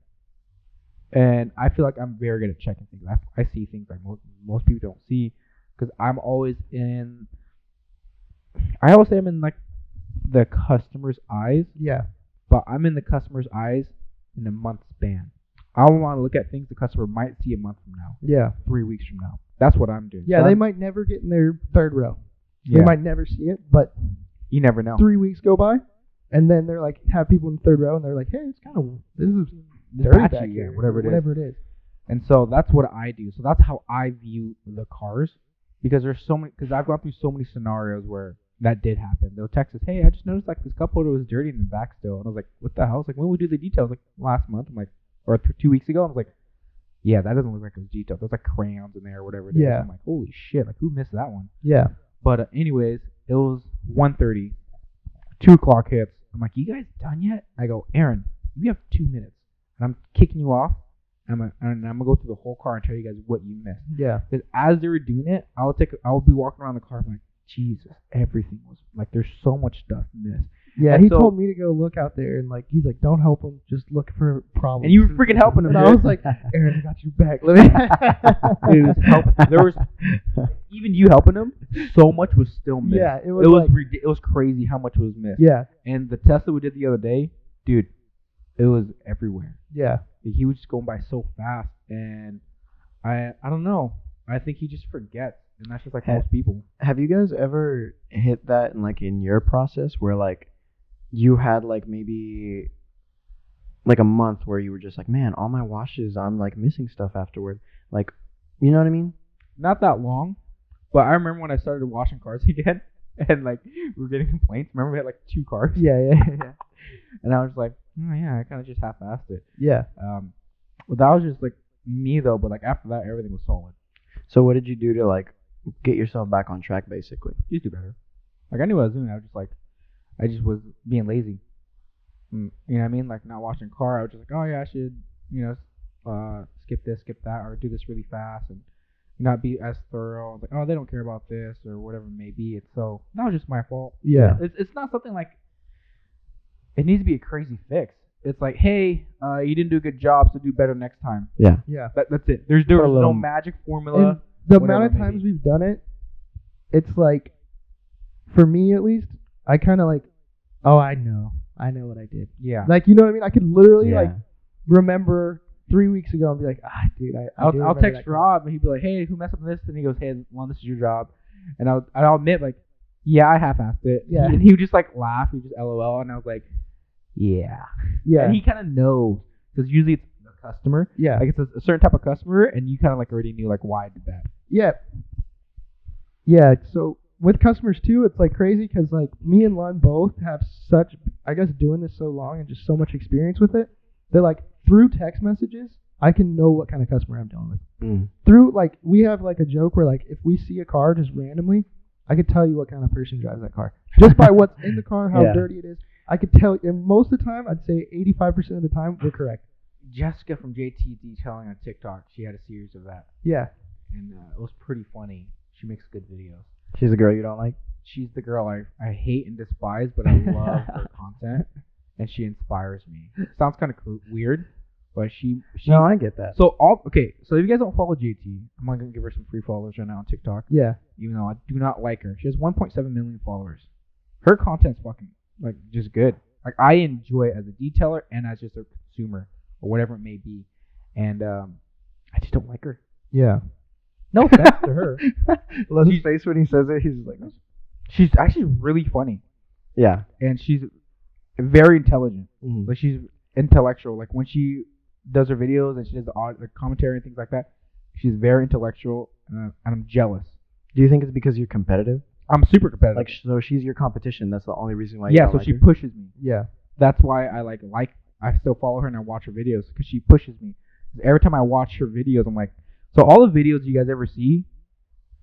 And I feel like I'm very good at checking things. I see things like most people don't see, because I'm always in. I always say I'm in like the customer's eyes, Yeah. but I'm in the customer's eyes in a month span. I want to look at things the customer might see a month from now, Yeah. 3 weeks from now. That's what I'm doing. Yeah, So they I'm- might never get in their third row. Yeah. They might never see it, but You never know. 3 weeks go by, and then they're like, have people in the third row, and they're like, hey, it's kind of, this is It's dirty patchy, back yeah, here. whatever it is. Whatever it is. And so that's what I do. So that's how I view the cars, because there's so many. Because I've gone through so many scenarios where that did happen. They'll text us, "Hey, I just noticed like this cup holder was dirty in the back still," and I was like, "What the hell?" I was like, "When we do the details?" Like last month. I'm like, or 2 weeks ago. I was like, "Yeah, that doesn't look like it was detailed. There's like crayons in there or whatever it is." Yeah. I'm like, "Holy shit! Like who missed that one?" Yeah. But anyways, it was 1:30. 2 o'clock hits. I'm like, "You guys done yet?" I go, "Aaron, you have 2 minutes, and I'm kicking you off. And I'm gonna go through the whole car and tell you guys what you missed." Yeah. Because as they were doing it, I'll be walking around the car. I'm like, Jesus, everything was like, there's so much stuff missed. Yeah, And he so- told me to go look out there, and like he's like, don't help him, just look for problems. And you were freaking helping him. And I dude. was like, Aaron, I got you back. Let me. Dude, it was there was even you helping him. So much was still missed. Yeah, it was like- it was crazy how much was missed. Yeah. And the test that we did the other day, dude, it was everywhere. Yeah. He was just going by so fast, and I don't know. I think he just forgets, and that's just like most people. Have you guys ever hit that in your process where like you had like maybe like a month where you were just like, man, all my washes, I'm like missing stuff afterward. Like, you know what I mean? Not that long, but I remember when I started washing cars again, and like we were getting complaints. Remember we had like 2 cars, Yeah. and I was like, oh yeah, I kind of just half-assed it. Yeah. Well, that was just like me though, but like after that, everything was solid. So what did you do to like get yourself back on track basically? Just do better. Like I knew what I was doing. I just was being lazy. You know what I mean? Like not washing car. I was just like, oh yeah, I should, skip this, skip that, or do this really fast and not be as thorough. I was like, oh, they don't care about this or whatever it may be. It's so that was just my fault. Yeah. It's not something like it needs to be a crazy fix. It's like, hey, you didn't do a good job, so do better next time. Yeah. Yeah. That's it. There was no magic formula. And the whatever amount of it may times be. we've done it, it's like, for me at least, I kind of like, oh, I know what I did. Yeah. Like, you know what I mean? I could literally Yeah. like remember 3 weeks ago and be like, dude, I'll do remember text that Rob and he'd be like, hey, who messed up with this? And he goes, hey, well, this is your job. And I'll admit, like, yeah, I half-assed it. Yeah. And he would just like laugh. He would just LOL. And I was like, yeah. Yeah. And he kind of knows because usually it's the customer. Yeah. Like it's a certain type of customer, and you kind of like already knew like why I did that. Yeah. Yeah. So with customers too, it's like crazy because like me and Lon both have such, I guess, doing this so long and just so much experience with it. That like through text messages, I can know what kind of customer I'm dealing with. Through like we have like a joke where like if we see a car just randomly, I could tell you what kind of person drives that car just by what's in the car, how Yeah. dirty it is. I could tell, and most of the time, I'd say 85% of the time, we're correct. Jessica from JT Detailing on TikTok, she had a series of that, Yeah. and it was pretty funny. She makes good videos. She's a girl you don't like? She's the girl I hate and despise, but I love her content, and she inspires me. Sounds kind of weird, but she No, I get that. So so if you guys don't follow JT, I'm gonna give her some free followers right now on TikTok. Yeah. Even though I do not like her, she has 1.7 million followers. Her content's fucking like just good. Like I enjoy it as a detailer and as just a consumer or whatever it may be, and I just don't like her. Yeah. No offense to her. Love his face when he says it. He's like, She's actually really funny, yeah. and she's very intelligent. Mhm. Like she's intellectual. Like when she does her videos and she does the commentary and things like that, she's very intellectual, and I'm jealous. Do you think it's because you're competitive? I'm super competitive. Like, so she's your competition. That's the only reason why you yeah, don't so like she her? pushes me. Yeah. That's why I I still follow her and I watch her videos because she pushes me. Every time I watch her videos, I'm like, so all the videos you guys ever see,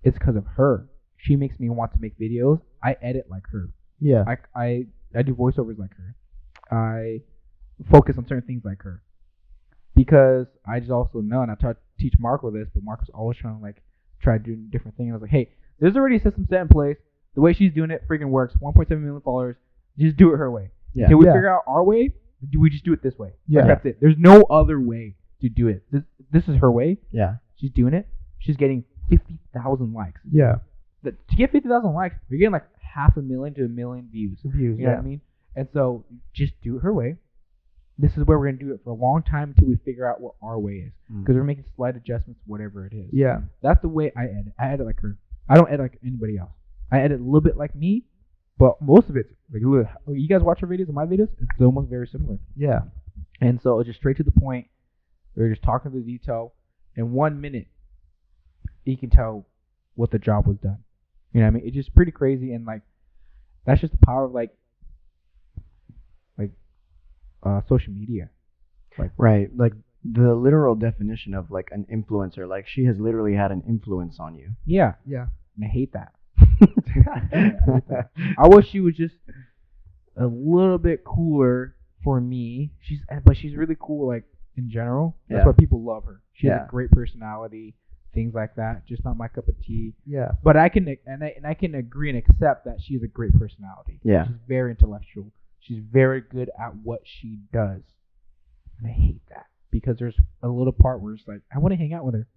it's because of her. She makes me want to make videos. I edit like her. Yeah. I do voiceovers like her. I focus on certain things like her because I just also know, and I try to teach Marco this, but Marco's always trying to like try to do different things. I was like, hey, there's already a system set in place. The way she's doing it freaking works. 1.7 million followers. Just do it her way. Yeah. Until we Yeah. figure out our way, do we just do it this way? Yeah. Like, that's it. There's no other way to do it. This is her way. Yeah. She's doing it. She's getting 50,000 likes. Yeah. To get 50,000 likes, you're getting like 500,000 to 1 million views. Views. You know what I mean? And so just do it her way. this is where we're gonna do it for a long time until we figure out what our way is. Mm. Because we're making slight adjustments, whatever it is. Yeah. That's the way I edit. I edit like her. I don't edit like anybody else. I edit a little bit like me, but most of it's like, look, you guys watch our videos and my videos, it's almost very similar. Yeah. And so it's just straight to the point. We're just talking to the detail. In 1 minute, you can tell what the job was done. You know what I mean? It's just pretty crazy, and like that's just the power of like social media. Right. Like the literal definition of like an influencer, like she has literally had an influence on you. Yeah, Yeah. and I hate that. I wish she was just a little bit cooler for me. But she's really cool, like in general. That's Yeah. why people love her. She has Yeah. a great personality, things like that. Just not my cup of tea. Yeah. But I can I can agree and accept that she's a great personality. Yeah. She's very intellectual. She's very good at what she does. And I hate that because there's a little part where it's like I want to hang out with her.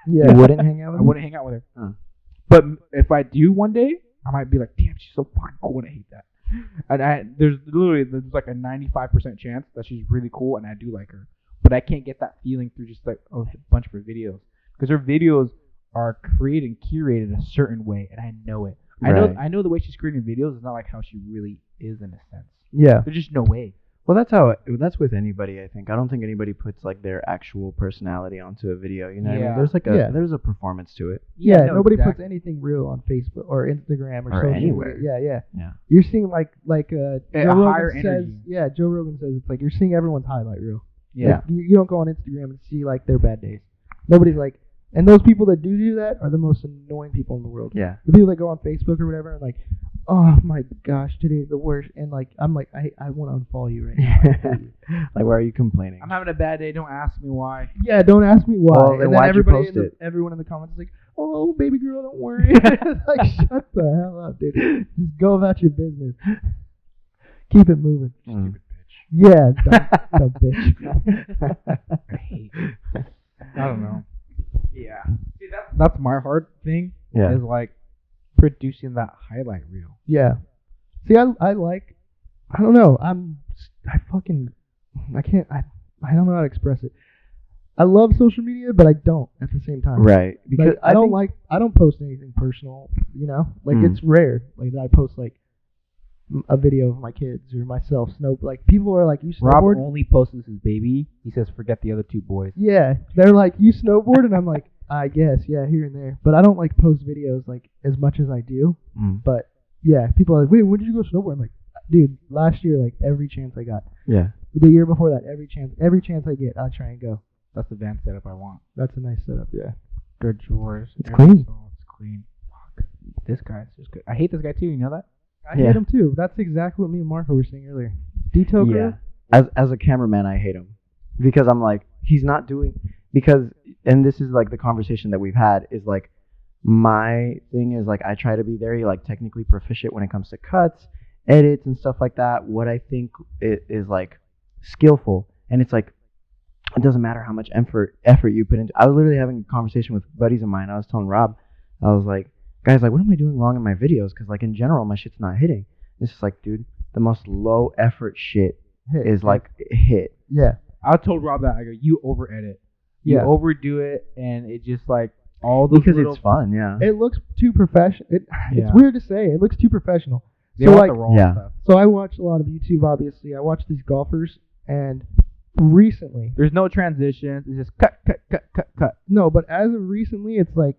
Yeah. You wouldn't hang out with I her? wouldn't hang out with her. Huh. But if I do one day, I might be like, damn, she's so fucking cool, and I hate that. And there's like a 95% chance that she's really cool, and I do like her. But I can't get that feeling through just like a bunch of her videos, because her videos are created and curated a certain way, and I know it. Right. I know the way she's creating videos is not like how she really is in a sense. Yeah. There's just no way. Well, that's with anybody, I think. I don't think anybody puts like their actual personality onto a video. You know what I Yeah. mean? There's like Yeah. there's a performance to it. Yeah. no, Nobody exactly. puts anything real on Facebook or Instagram or Or social anywhere. media. Yeah. Yeah. You're seeing like A Joe higher Rogan says. energy. Yeah. Joe Rogan says it's like you're seeing everyone's highlight reel. Yeah. Like, you don't go on Instagram and see like their bad days. Nobody's like, and those people that do that are the most annoying people in the world. Yeah. The people that go on Facebook or whatever are like, oh my gosh, today's the worst. And like, I'm like, I want to unfollow you right now. Like, why are you complaining? I'm having a bad day. Don't ask me why. Yeah, don't ask me why. Well, then and then why'd you everybody, post it? everyone in the comments is like, oh, baby girl, don't worry. It's like, shut the hell up, dude. Just go about your business. Keep it moving. Mm. Yeah, dumb bitch. I hate it. I don't know. Yeah. See, that's my hard thing. Yeah. Is like producing that highlight reel. Yeah. See, I like, I don't know. I don't know how to express it. I love social media, but I don't at the same time. Right. Because Like, I don't post anything personal, you know? Like, Mm. it's rare. Like, that I post, like, a video of my kids or myself. Like, people are like, you Rob snowboard? only posts his baby. He says, forget the other two boys. Yeah. They're like, you snowboard? And I'm like, I guess, yeah, here and there. But I don't, like, post videos, like, as much as I do. Mm. But, yeah, people are like, wait, when did you go snowboard? I'm like, dude, last year, like, every chance I got. Yeah. The year before that, every chance I get, I try and go. That's the van setup I want. That's a nice setup, yeah. Good drawers. It's every clean. sole, It's clean. Fuck. This guy's just good. I hate this guy too. You know that? I Yeah. hate him too. That's exactly what me and Marco were saying earlier. Detail crew? Yeah. As a cameraman, I hate him because I'm like, he's not doing and this is like the conversation that we've had is like, my thing is like I try to be very like technically proficient when it comes to cuts, edits, and stuff like that. What I think is like skillful, and it's like it doesn't matter how much effort you put into. I was literally having a conversation with buddies of mine. I was telling Rob, I was like, guys, like, what am I doing wrong in my videos? Because like in general, my shit's not hitting. It's just like, dude, the most low effort shit is like hit. Yeah. I told Rob that. I go, you over edit. You Yeah. overdo it, and it just like all those Because little, it's fun, yeah. It looks too professional. It's Yeah. weird to say. It looks too professional. they so want like, the raw Yeah. stuff. so I watch a lot of YouTube, obviously. I watch these golfers, and recently, There's no transitions. It's just cut, cut, cut, cut, cut. no, but as of recently, it's like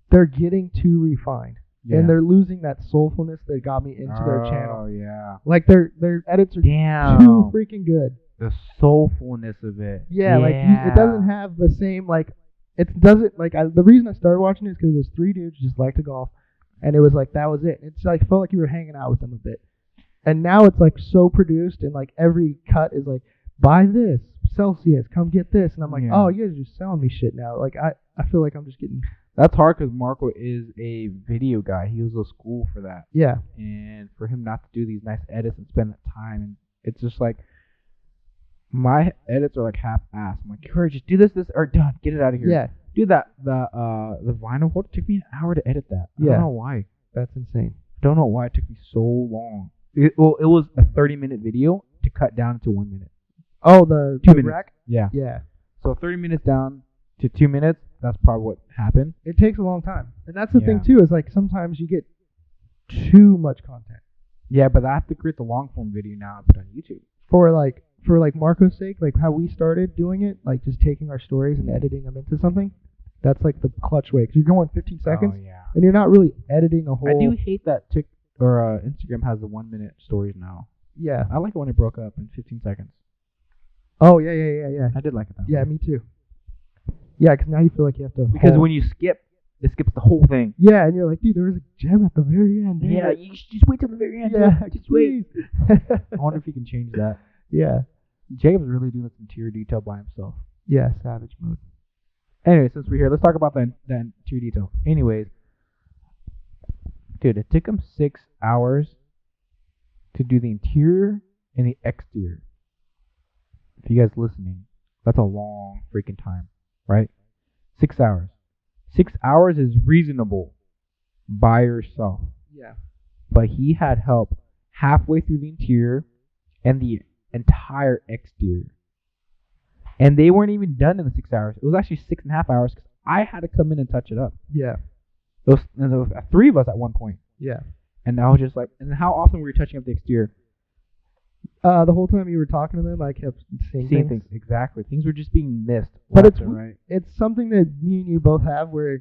they're getting too refined. Yeah. And they're losing that soulfulness that got me into their Oh channel. yeah. Like their edits are Damn. too freaking good. The soulfulness of it. Yeah, like it doesn't have the same like it doesn't like the reason I started watching it is because those three dudes just like to golf, and it was like that was it. It's like felt like you were hanging out with them a bit, and now it's like so produced and like every cut is like buy this Celsius, come get this, and I'm like, Yeah. oh, you guys are just selling me shit now. Like I feel like I'm just getting That's hard because Marco is a video guy. He was to school for that, yeah and for him not to do these nice edits and spend that time, and it's just like my edits are like half-assed. I'm like, Curry, just do this, or done. Get it out of here. yeah Do that. The vinyl hold. It took me an hour to edit that. I Yeah. don't know why. that's insane. I don't know why it took me so long. It was a 30-minute video to cut down to 1 minute. Oh, the 2 the minutes. rack? Yeah. Yeah. So 30 minutes down to 2 minutes. That's probably what happened. It takes a long time. And that's the thing, Yeah. too, is like sometimes you get too much content. Yeah, but I have to create the long form video now and put it on YouTube. For like Marco's sake, like how we started doing it, like just taking our stories and editing them into something, that's like the clutch way. 'Cause you're going 15 seconds, Oh yeah. and you're not really editing a whole. I do hate that Instagram has the 1 minute stories now. Yeah. I like it when it broke up in 15 seconds. Oh, yeah. I did like it that Yeah, way. me too. Yeah, because now you feel like you have to. Because hold- when you skip, it skips the whole thing. Yeah, and you're like, dude, there was a gem at the very end. damn Yeah, it." you should just wait till the very end. Yeah, dude. Just wait. please. I wonder if you can change that. Yeah. Jacob's really doing this interior detail by himself. Yeah, savage mode. Anyway, since we're here, let's talk about that interior detail. Anyways, dude, it took him 6 hours to do the interior and the exterior. If you guys listening, that's a long freaking time, right? 6 hours. 6 hours is reasonable by yourself. Yeah. But he had help halfway through the interior and the entire exterior. And they weren't even done in the 6 hours. It was actually 6.5 hours because I had to come in and touch it up. Yeah. There was 3 of us at one point. Yeah. And I was just like, and how often were you touching up the exterior? The whole time you were talking to them, I kept seeing Things. Exactly. Things were just being missed. But left it's and right. It's something that me and you both have where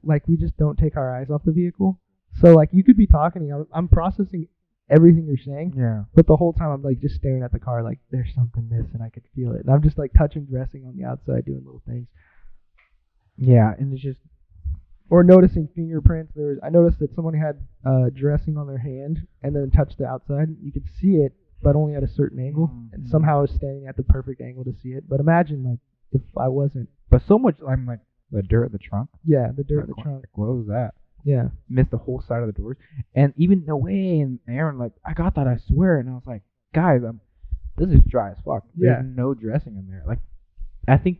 we just don't take our eyes off the vehicle. So like you could be talking, I'm processing everything you're saying, Yeah. but the whole time I'm like just staring at the car like there's something missing, I could feel it. And I'm just like touching dressing on the outside, doing little things. Yeah, and it's just Or noticing fingerprints. I noticed that someone had dressing on their hand and then touched the outside. You could see it, but only at a certain angle. And Mhm. somehow I was standing at the perfect angle to see it. But imagine like if I wasn't. but so much. I'm like the dirt in the trunk. Yeah, the dirt in the Like, trunk. What was that? Yeah. Missed the whole side of the doors, and even Noe and Aaron like, I got that, I swear. And I was like, guys, this is dry as fuck. Yeah. There's no dressing in there. Like, I think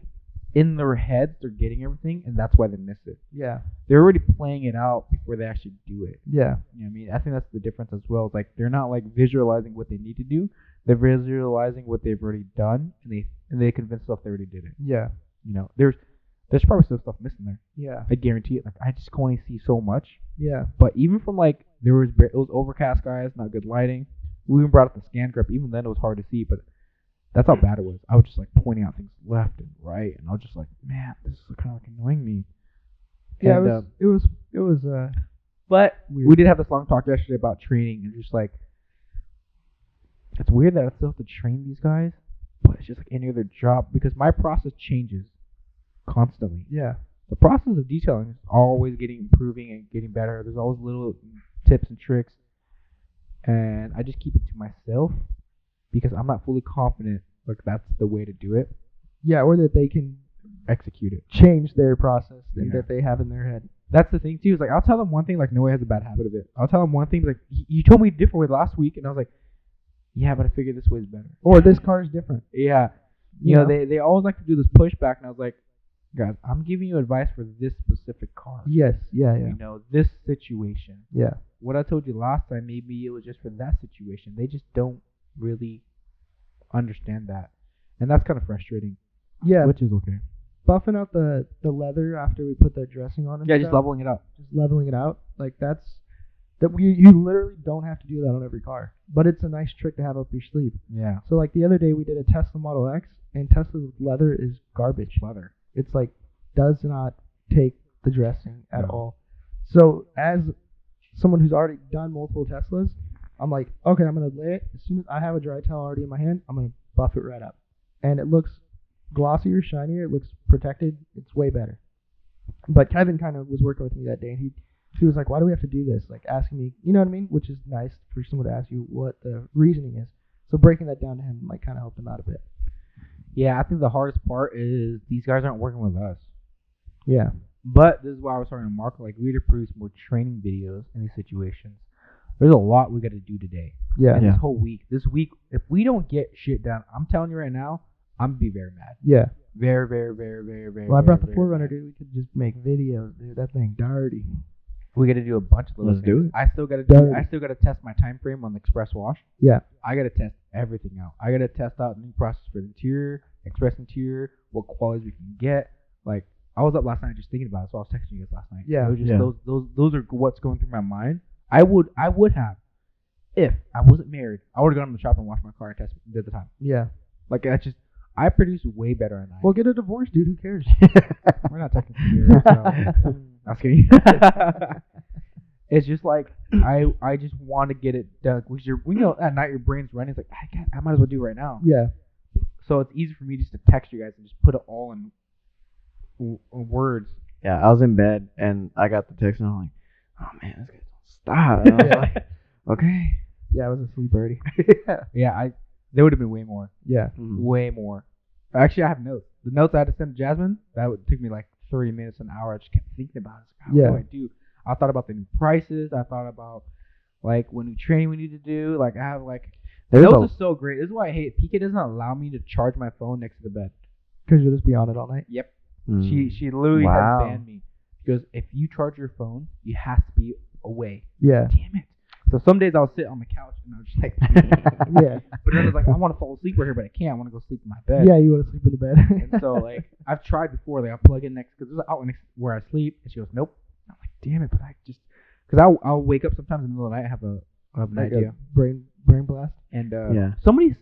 in their heads they're getting everything, and that's why they miss it. Yeah. They're already playing it out before they actually do it. Yeah. You know what I mean? I think that's the difference as well. It's like they're not like visualizing what they need to do. They're visualizing what they've already done, and they convince themselves they already did it. Yeah. You know, there's probably still stuff missing there. Yeah. I guarantee it. Like, I just can only see so much. Yeah. But even from like it was overcast, guys, not good lighting. We even brought up the scan grip. Even then, it was hard to see. But that's how bad it was. I was just like pointing out things left and right, and I was just like, man, this is kind of like annoying me. Yeah. And, It was. but Weird. we did have this long talk yesterday about training, and just like it's weird that I still have to train these guys, but it's just like any other job because my process changes constantly. Yeah. The process of detailing is always improving and getting better. There's always little tips and tricks, and I just keep it to myself because I'm not fully confident like that's the way to do it. Yeah. Or that they can Execute it. change their process and Yeah. that they have in their head. That's the thing too. Is like I'll tell them one thing, like Noah has a bad habit of it. I'll tell them one thing, like you told me a different way last week, and I was like, yeah, but I figured this way is better. Or this car is different. Yeah, you know they always like to do this pushback, and I was like, guys, I'm giving you advice for this specific car. Yes. Yeah. Yeah. You know, this situation. Yeah. What I told you last time, maybe it was just for that situation. They just don't really understand that, and that's kind of frustrating. Yeah. Which is okay. Buffing out the leather after we put the dressing on. And Yeah, just stuff, leveling it up. just leveling it out. Like you literally don't have to do that on every car, but it's a nice trick to have up your sleeve. Yeah. So like the other day we did a Tesla Model X, and Tesla's leather is garbage. Leather. It's like does not take the dressing at No. all. So as someone who's already done multiple Teslas, I'm like, okay, I'm gonna lay it. As soon as I have a dry towel already in my hand, I'm gonna buff it right up, and it looks glossier, shinier. It looks protected. It's way better. But Kevin kind of was working with me that day, and he was like, why do we have to do this? Like asking me, you know what I mean? Which is nice for someone to ask you what the reasoning is. So breaking that down to him like kind of helped him out a bit. Yeah, I think the hardest part is these guys aren't working with us. Yeah. But this is why I was talking to Marco. Like, we need to produce more training videos in these situations. There's a lot we got to do today. Yeah. And Yeah. this whole week. This week, if we don't get shit done, I'm telling you right now, I'm going to be very mad. Yeah. Very, very, very, very, very. Well, I brought very, the very 4Runner, mad. dude. We could just make videos, dude. That thing dirty. We got to do a bunch of little Let's things. do it. I still got to Dirty. test my time frame on the express wash. Yeah. I got to test everything out. I gotta test out new process for the interior, express interior, what qualities we can get. Like I was up last night just thinking about it, so I was texting you guys last night. Yeah. It was just Yeah. those are what's going through my mind. I would have if I wasn't married. I would have gone to the shop and washed my car and tested at the time. Yeah. Like I produce way better at night. Well, get a divorce, dude. Who cares? We're not technically married, so I'm just kidding. It's just like I just want to get it done because we know at night your brain's running. It's like I might as well do it right now. Yeah. So it's easy for me just to text you guys and just put it all in words. Yeah, I was in bed and I got the text and I'm like, oh man, this guy don't stop. And I was like, okay. Yeah, I was asleep already. Yeah, there would have been way more. Yeah. Way more. Actually, I have notes. The notes I had to send to Jasmine, that would take me like 30 minutes, an hour. I just kept thinking about it. Like, what do I do? I thought about the new prices. I thought about like what new training we need to do. Like I have like notes are so great. This is why I hate PK doesn't allow me to charge my phone next to the bed. Because you'll just be on it all night. Yep. She literally has banned me. She goes, if you charge your phone, you have to be away. Yeah. Damn it. So some days I'll sit on the couch and I'll just like Yeah. But then it's like I want to fall asleep right here, but I can't. I want to go sleep in my bed. Yeah, you want to sleep in the bed. And so like I've tried before. Like I'll plug in next because there's an outlet next where I sleep, and she goes, nope. I'm like, damn it, but I just because I'll wake up sometimes in the middle of the night. I have an like idea. a brain blast. And yeah. Somebody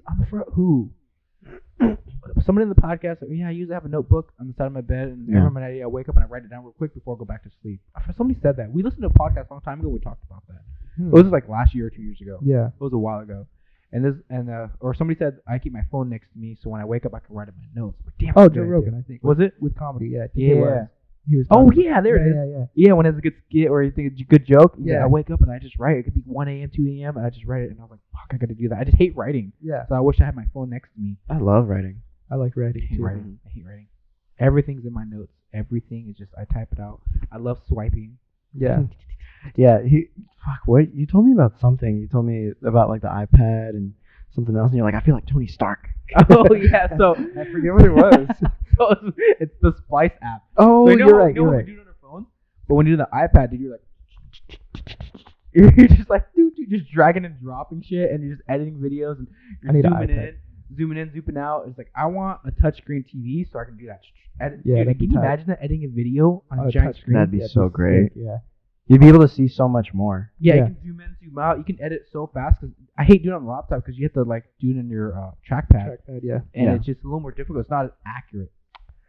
in the podcast, I usually have a notebook on the side of my bed, and I remember an idea. I wake up and I write it down real quick before I go back to sleep. Somebody said that. We listened to a podcast a long time ago. We talked about that. It was like last year or 2 years ago. Yeah. It was a while ago. Or somebody said I keep my phone next to me, so when I wake up, I can write in my notes. But damn, Oh, Joe Rogan, I think. Was it? With comedy, yeah. I think Yeah. it was. He was Oh, talking yeah, there it is. Yeah. Yeah, when it's a good skit or you think it's a good joke, Yeah. I wake up and I just write. It could be 1 a.m., 2 a.m., and I just write it. And I was like, fuck, I got to do that. I just hate writing. Yeah. So I wish I had my phone next to me. I love writing. I like writing I hate too. writing. I hate writing. Everything's in my notes. Everything is just, I type it out. I love swiping. Yeah. Yeah, what you told me about something. You told me about like the iPad and something else, and you're like, I feel like Tony Stark. Oh, yeah. So I forget what it was. So it's the Splice app. Oh, So you're right. You know when we do it on our phone? But when you do the iPad, dude, you're like, you're just like, dude, you're just dragging and dropping shit, and you're just editing videos, and I need you're an iPad. zooming in, zooming out. It's like, I want a touchscreen TV so I can do that. Yeah, Dude, that'd be can you tight. imagine that editing a video on On a a giant touch screen? That'd be Yeah, so great. sick, yeah. You'd be able to see so much more. Yeah, Yeah. you can zoom in, zoom out. You can edit so fast. Cause I hate doing it on the laptop because you have to like do it in your trackpad, Trackpad, yeah. and Yeah. it's just a little more difficult. It's not as accurate,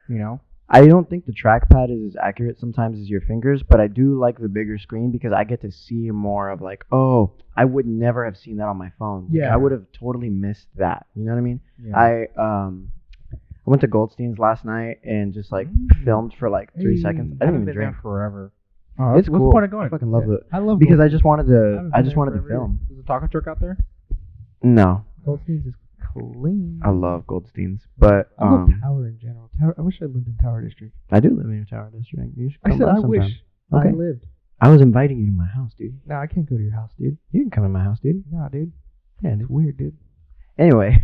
you know. I don't think the trackpad is as accurate sometimes as your fingers, but I do like the bigger screen because I get to see more of like, oh, I would never have seen that on my phone. Like, Yeah. I would have totally missed that. You know what I mean? Yeah. I went to Goldstein's last night and just like filmed for like 3 Hey. seconds. I I haven't didn't even been drink. there forever. Oh, It's what's cool. the point of going? I fucking love it I love because I Goldstein's. just wanted haven't to. I been just there wanted to forever film. There's a taco truck out there. No, Goldstein's is clean. I love Goldstein's, but I love Tower in general. I wish I lived in Tower District. I do live in your Tower District. You should come I said by I sometime. wish Okay. I lived. I was inviting you to my house, dude. No, I can't go to your house, dude. You can come to my house, dude. Nah, dude. Yeah, It's weird, dude. Anyway,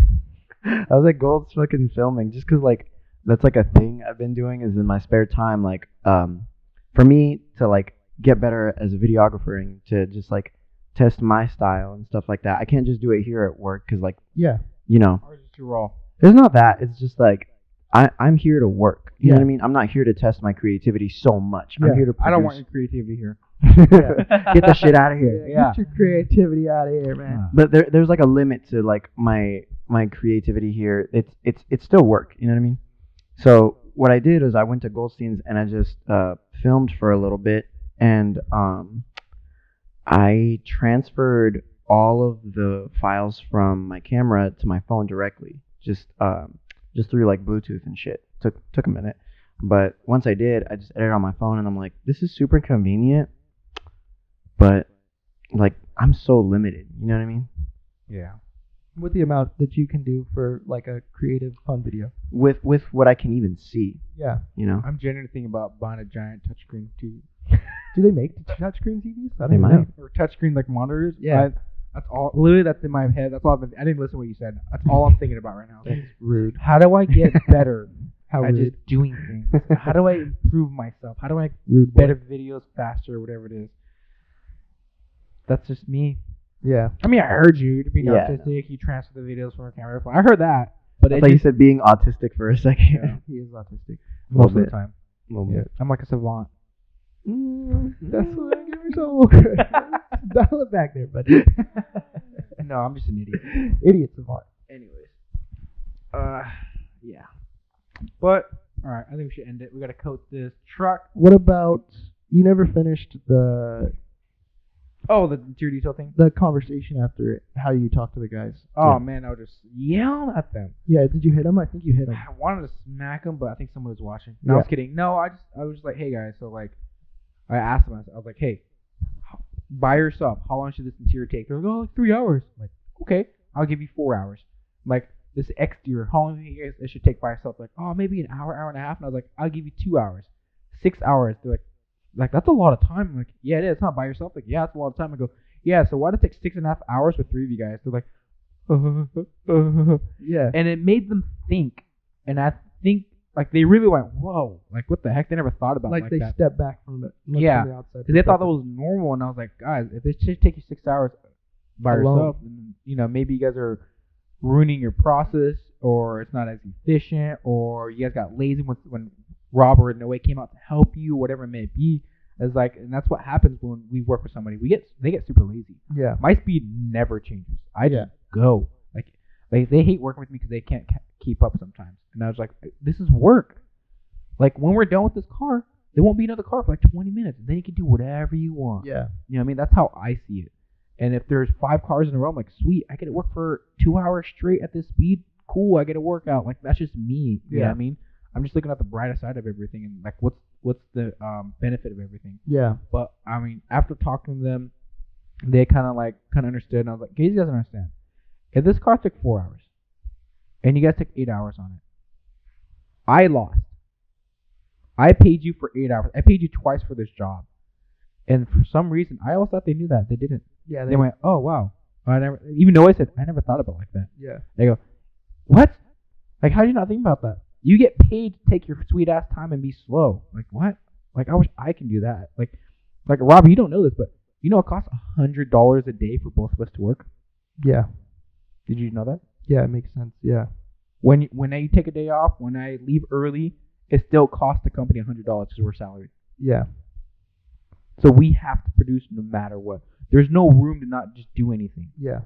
I was at Gold's fucking filming just 'cause like that's like a thing I've been doing is in my spare time like for me to like get better as a videographer and to just like test my style and stuff like that. I can't just do it here at work 'cause like, Yeah. you know, Or is it too raw? there's not that. It's just like I'm here to work. You know Yeah. what I mean? I'm not here to test my creativity so much. Yeah. I'm here to I don't want produce. your creativity here. Get the shit out of here. Yeah. Get your creativity out of here, man. But there's like a limit to like my creativity here. It's still work. You know what I mean? So what I did is I went to Goldstein's and I just filmed for a little bit and I transferred all of the files from my camera to my phone directly. Just through like Bluetooth and shit. Took a minute. But once I did, I just edited on my phone and I'm like, this is super convenient. But like I'm so limited. You know what I mean? Yeah. With the amount that you can do for like a creative fun video. With what I can even see, Yeah. you know. I'm genuinely thinking about buying a giant touchscreen TV. Do they make touchscreen TVs? I don't They even might. know. Or touchscreen like monitors. Yeah. That's all. Literally, that's in my head. That's all. I didn't listen to what you said. That's all I'm thinking about right now. That's rude. How do I get better How at rude. just doing things? How do I improve myself? How do I Rude boy. better videos faster, whatever it is? That's just me. Yeah. I mean, I heard you being Yeah, autistic. You transfer the videos from a camera phone. I heard that, but I it thought you just, said being autistic for a second. Yeah. He is autistic. most of the bit. time. Little Yeah, bit. I'm like a savant. That's what I give yourself a little credit. Dial it back there, buddy. No, I'm just an idiot. Idiots of art. Anyways, yeah. But all right, I think we should end it. We gotta coat this truck. What about you? Never finished the Oh, the interior detail thing. conversation after it. How you talk to the guys? Oh Yeah. man, I was just yelling at them. Yeah. Did you hit him? I think you hit him. I wanted to smack them, but I think someone was watching. No, I was kidding. No, I was just like, hey guys. So like, I asked them. I was like, hey, by yourself, how long should this interior take? They're like, oh, like 3 hours. I'm like, okay, I'll give you 4 hours. I'm like, this exterior, how long do you guys it should take by yourself? Like, oh, maybe an hour, hour and a half. And I was like, I'll give you 2 hours, 6 hours. They're like that's a lot of time. I'm like, yeah, it is. It's not by yourself. Like, yeah, it's a lot of time. I go, yeah. So why did it take 6.5 hours with 3 of you guys? They're like, Yeah. and it made them think. And I think like they really went, whoa, like what the heck? They never thought about Like they that. stepped back from it. looked Yeah, from the outside Because they thought that perspective. was normal, and I was like, guys, if it should take you 6 hours by Alone. yourself, then, maybe you guys are ruining your process, or it's not as efficient, or you guys got lazy when Robert and Noe came out to help you, whatever it may be. It's like, and that's what happens when we work with somebody. They get super lazy. Yeah. My speed never changes. I Yeah. just go. Like they hate working with me because they can't keep up sometimes. And I was like, this is work. Like when we're done with this car, there won't be another car for like 20 minutes. And then you can do whatever you want. Yeah. You know what I mean? That's how I see it. And if there's 5 cars in a row, I'm like, sweet, I get to work for 2 hours straight at this speed. Cool, I get to work out. Like that's just me. You know what I mean? I'm just looking at the brighter side of everything and like what's the benefit of everything. Yeah. But I mean, after talking to them, they kind of understood. And I was like, you guys doesn't understand. If this car took 4 hours, and you guys took 8 hours on it, I lost. I paid you for 8 hours. I paid you twice for this job, and for some reason, I always thought they knew that. They didn't. Yeah. They went, oh wow. I never. Even though I said I never thought about it like that. Yeah. They go, what? Like, how did you not think about that? You get paid to take your sweet ass time and be slow. Like what? Like I wish I can do that. Like Robbie, you don't know this, but you know it costs $100 a day for both of us to work. Yeah. Did you know that? Yeah. It makes sense. Yeah. When I take a day off, when I leave early, it still costs the company $100 because we're salaried. Yeah. So we have to produce no matter what. There's no room to not just do anything. Yeah.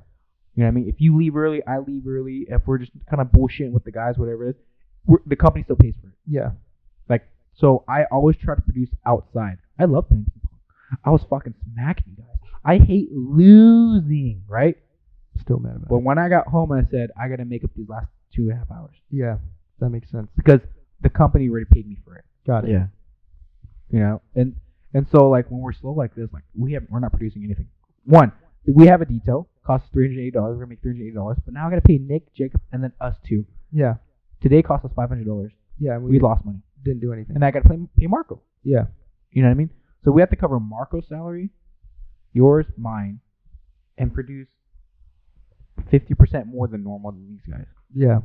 You know what I mean? If you leave early, I leave early. If we're just kind of bullshitting with the guys, whatever it is, the company still pays for it. Yeah. Like, so I always try to produce outside. I love paying people. I was fucking smacking you guys. I hate losing, right? Still mad about But it. when I got home, I said, I got to make up these last 2.5 hours. Yeah. That makes sense. Because the company already paid me for it. Got it. Yeah. You know? And so, like, when we're slow like this, like, we're not producing anything. One, we have a detail. Costs $380. We're going to make $380. But now I got to pay Nick, Jacob, and then us two. Yeah. Today cost us $500. Yeah. And We lost money. didn't do anything. And I got to pay Marco. Yeah. You know what I mean? So we have to cover Marco's salary, yours, mine, and produce 50% more than normal than these guys. Yeah.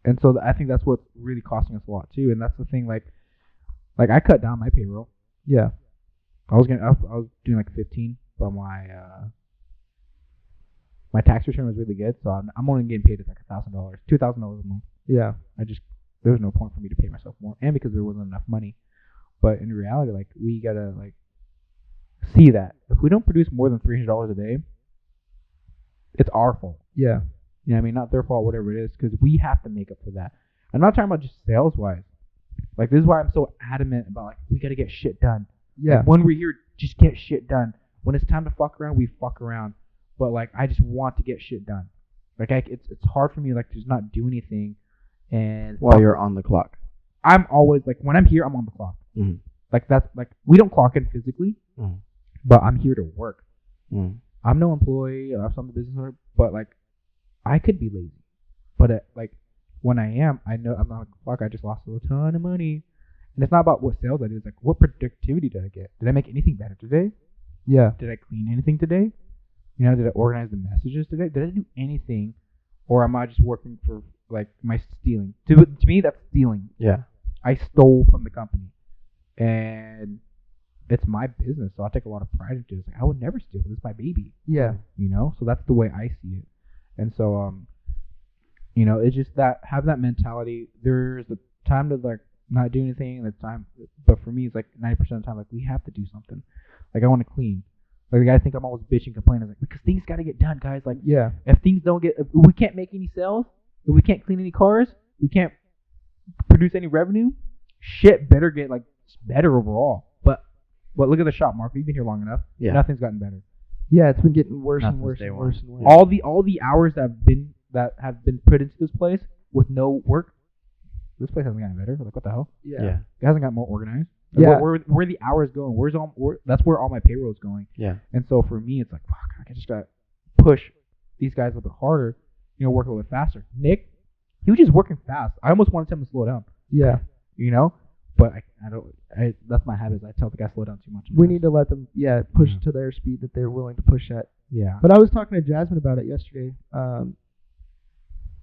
And so I think that's what's really costing us a lot too. And that's the thing, like I cut down my payroll. Yeah. I was doing like 15, but my tax return was really good, so I'm only getting paid like $1,000, $2,000 a month. Yeah. There was no point for me to pay myself more, and because there wasn't enough money. But in reality, like we gotta like see that if we don't produce more than $300 a day, it's our fault. Yeah. You know what I mean? Not their fault, whatever it is, because we have to make up for that. I'm not talking about just sales wise. Like this is why I'm so adamant about like we gotta get shit done. Yeah. Like, when we're here, just get shit done. When it's time to fuck around, we fuck around. But like I just want to get shit done. Like it's hard for me like to just not do anything. And While you're on the clock. I'm always like when I'm here, I'm on the clock. Mm. Like that's like we don't clock in physically, but I'm here to work. Mm. I'm no employee. I'm some business owner, but like I could be lazy. But like when I am, I know I'm not like fuck. I just lost a ton of money, and it's not about what sales I did. It's like what productivity did I get? Did I make anything better today? Yeah. Did I clean anything today? You know, did I organize the messages today? Did I do anything, or am I just working for like my stealing? To me, that's stealing. Yeah. I stole from the company, and it's my business, so I take a lot of pride into it. It's like I would never steal. This is my baby. Yeah. So that's the way I see it. And so it's just that have that mentality. There's the time to like not do anything, and the time, but for me, it's like 90% of the time, like we have to do something. Like I want to clean. Like the guys think I'm always bitching, complaining, like because things got to get done, guys. Like Yeah. if we can't make any sales, if we can't clean any cars, we can't produce any revenue. Shit better get like better overall. But look at the shop, Mark. You've been here long enough. Yeah. Nothing's gotten better. Yeah, it's been getting worse Not and since worse day and one. worse and worse. All the hours that have been put into this place with no work, this place hasn't gotten better. Like what the hell? Yeah. It hasn't got more organized. Like, Yeah. where the hours going? That's where all my payroll is going. Yeah. And so for me, it's like fuck. I just gotta push these guys a little bit harder. Work a little bit faster. Nick, he was just working fast. I almost wanted him to slow down. Yeah. But I don't. That's my habit. I tell the guy slow down too much. We need to let them, push to their speed that they're willing to push at. Yeah. But I was talking to Jasmine about it yesterday.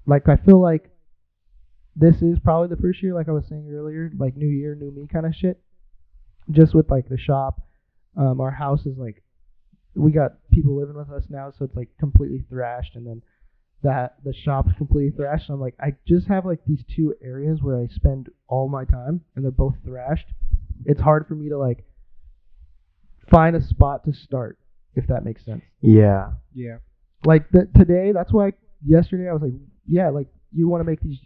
Like, I feel like this is probably the first year, like I was saying earlier, like new year, new me kind of shit. Just with, like, the shop. Our house is, like, we got people living with us now, so it's, like, completely thrashed. And then the shop's completely thrashed. And I'm like, I just have, like, these two areas where I spend all my time, and they're both thrashed. It's hard for me to, like, find a spot to start, if that makes sense. Yeah. Yeah. Like today, that's why yesterday I was like, yeah, like you want to make these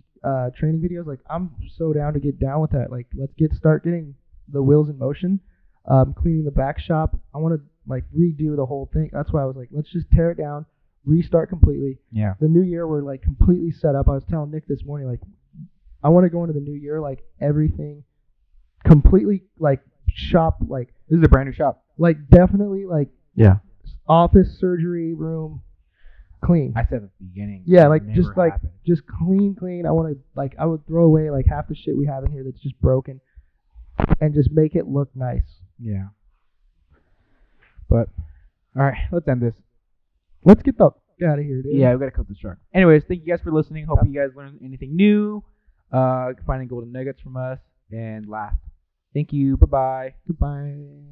training videos? Like I'm so down to get down with that. Like let's start getting the wheels in motion. Cleaning the back shop. I want to like redo the whole thing. That's why I was like, let's just tear it down, restart completely. Yeah. The new year we're like completely set up. I was telling Nick this morning, like I want to go into the new year like everything completely like shop like This is a brand new shop. like definitely like Yeah. office surgery room clean. I said at the beginning. Yeah, it like never just like happened. just clean. I want to like I would throw away like half the shit we have in here that's just broken, and just make it look nice. Yeah. But all right, let's end this. Let's get the fuck out of here, dude. Yeah, we gotta cut this short. Anyways, thank you guys for listening. Hope you guys learned anything new. Finding golden nuggets from us and laugh. Thank you. Bye bye. Goodbye.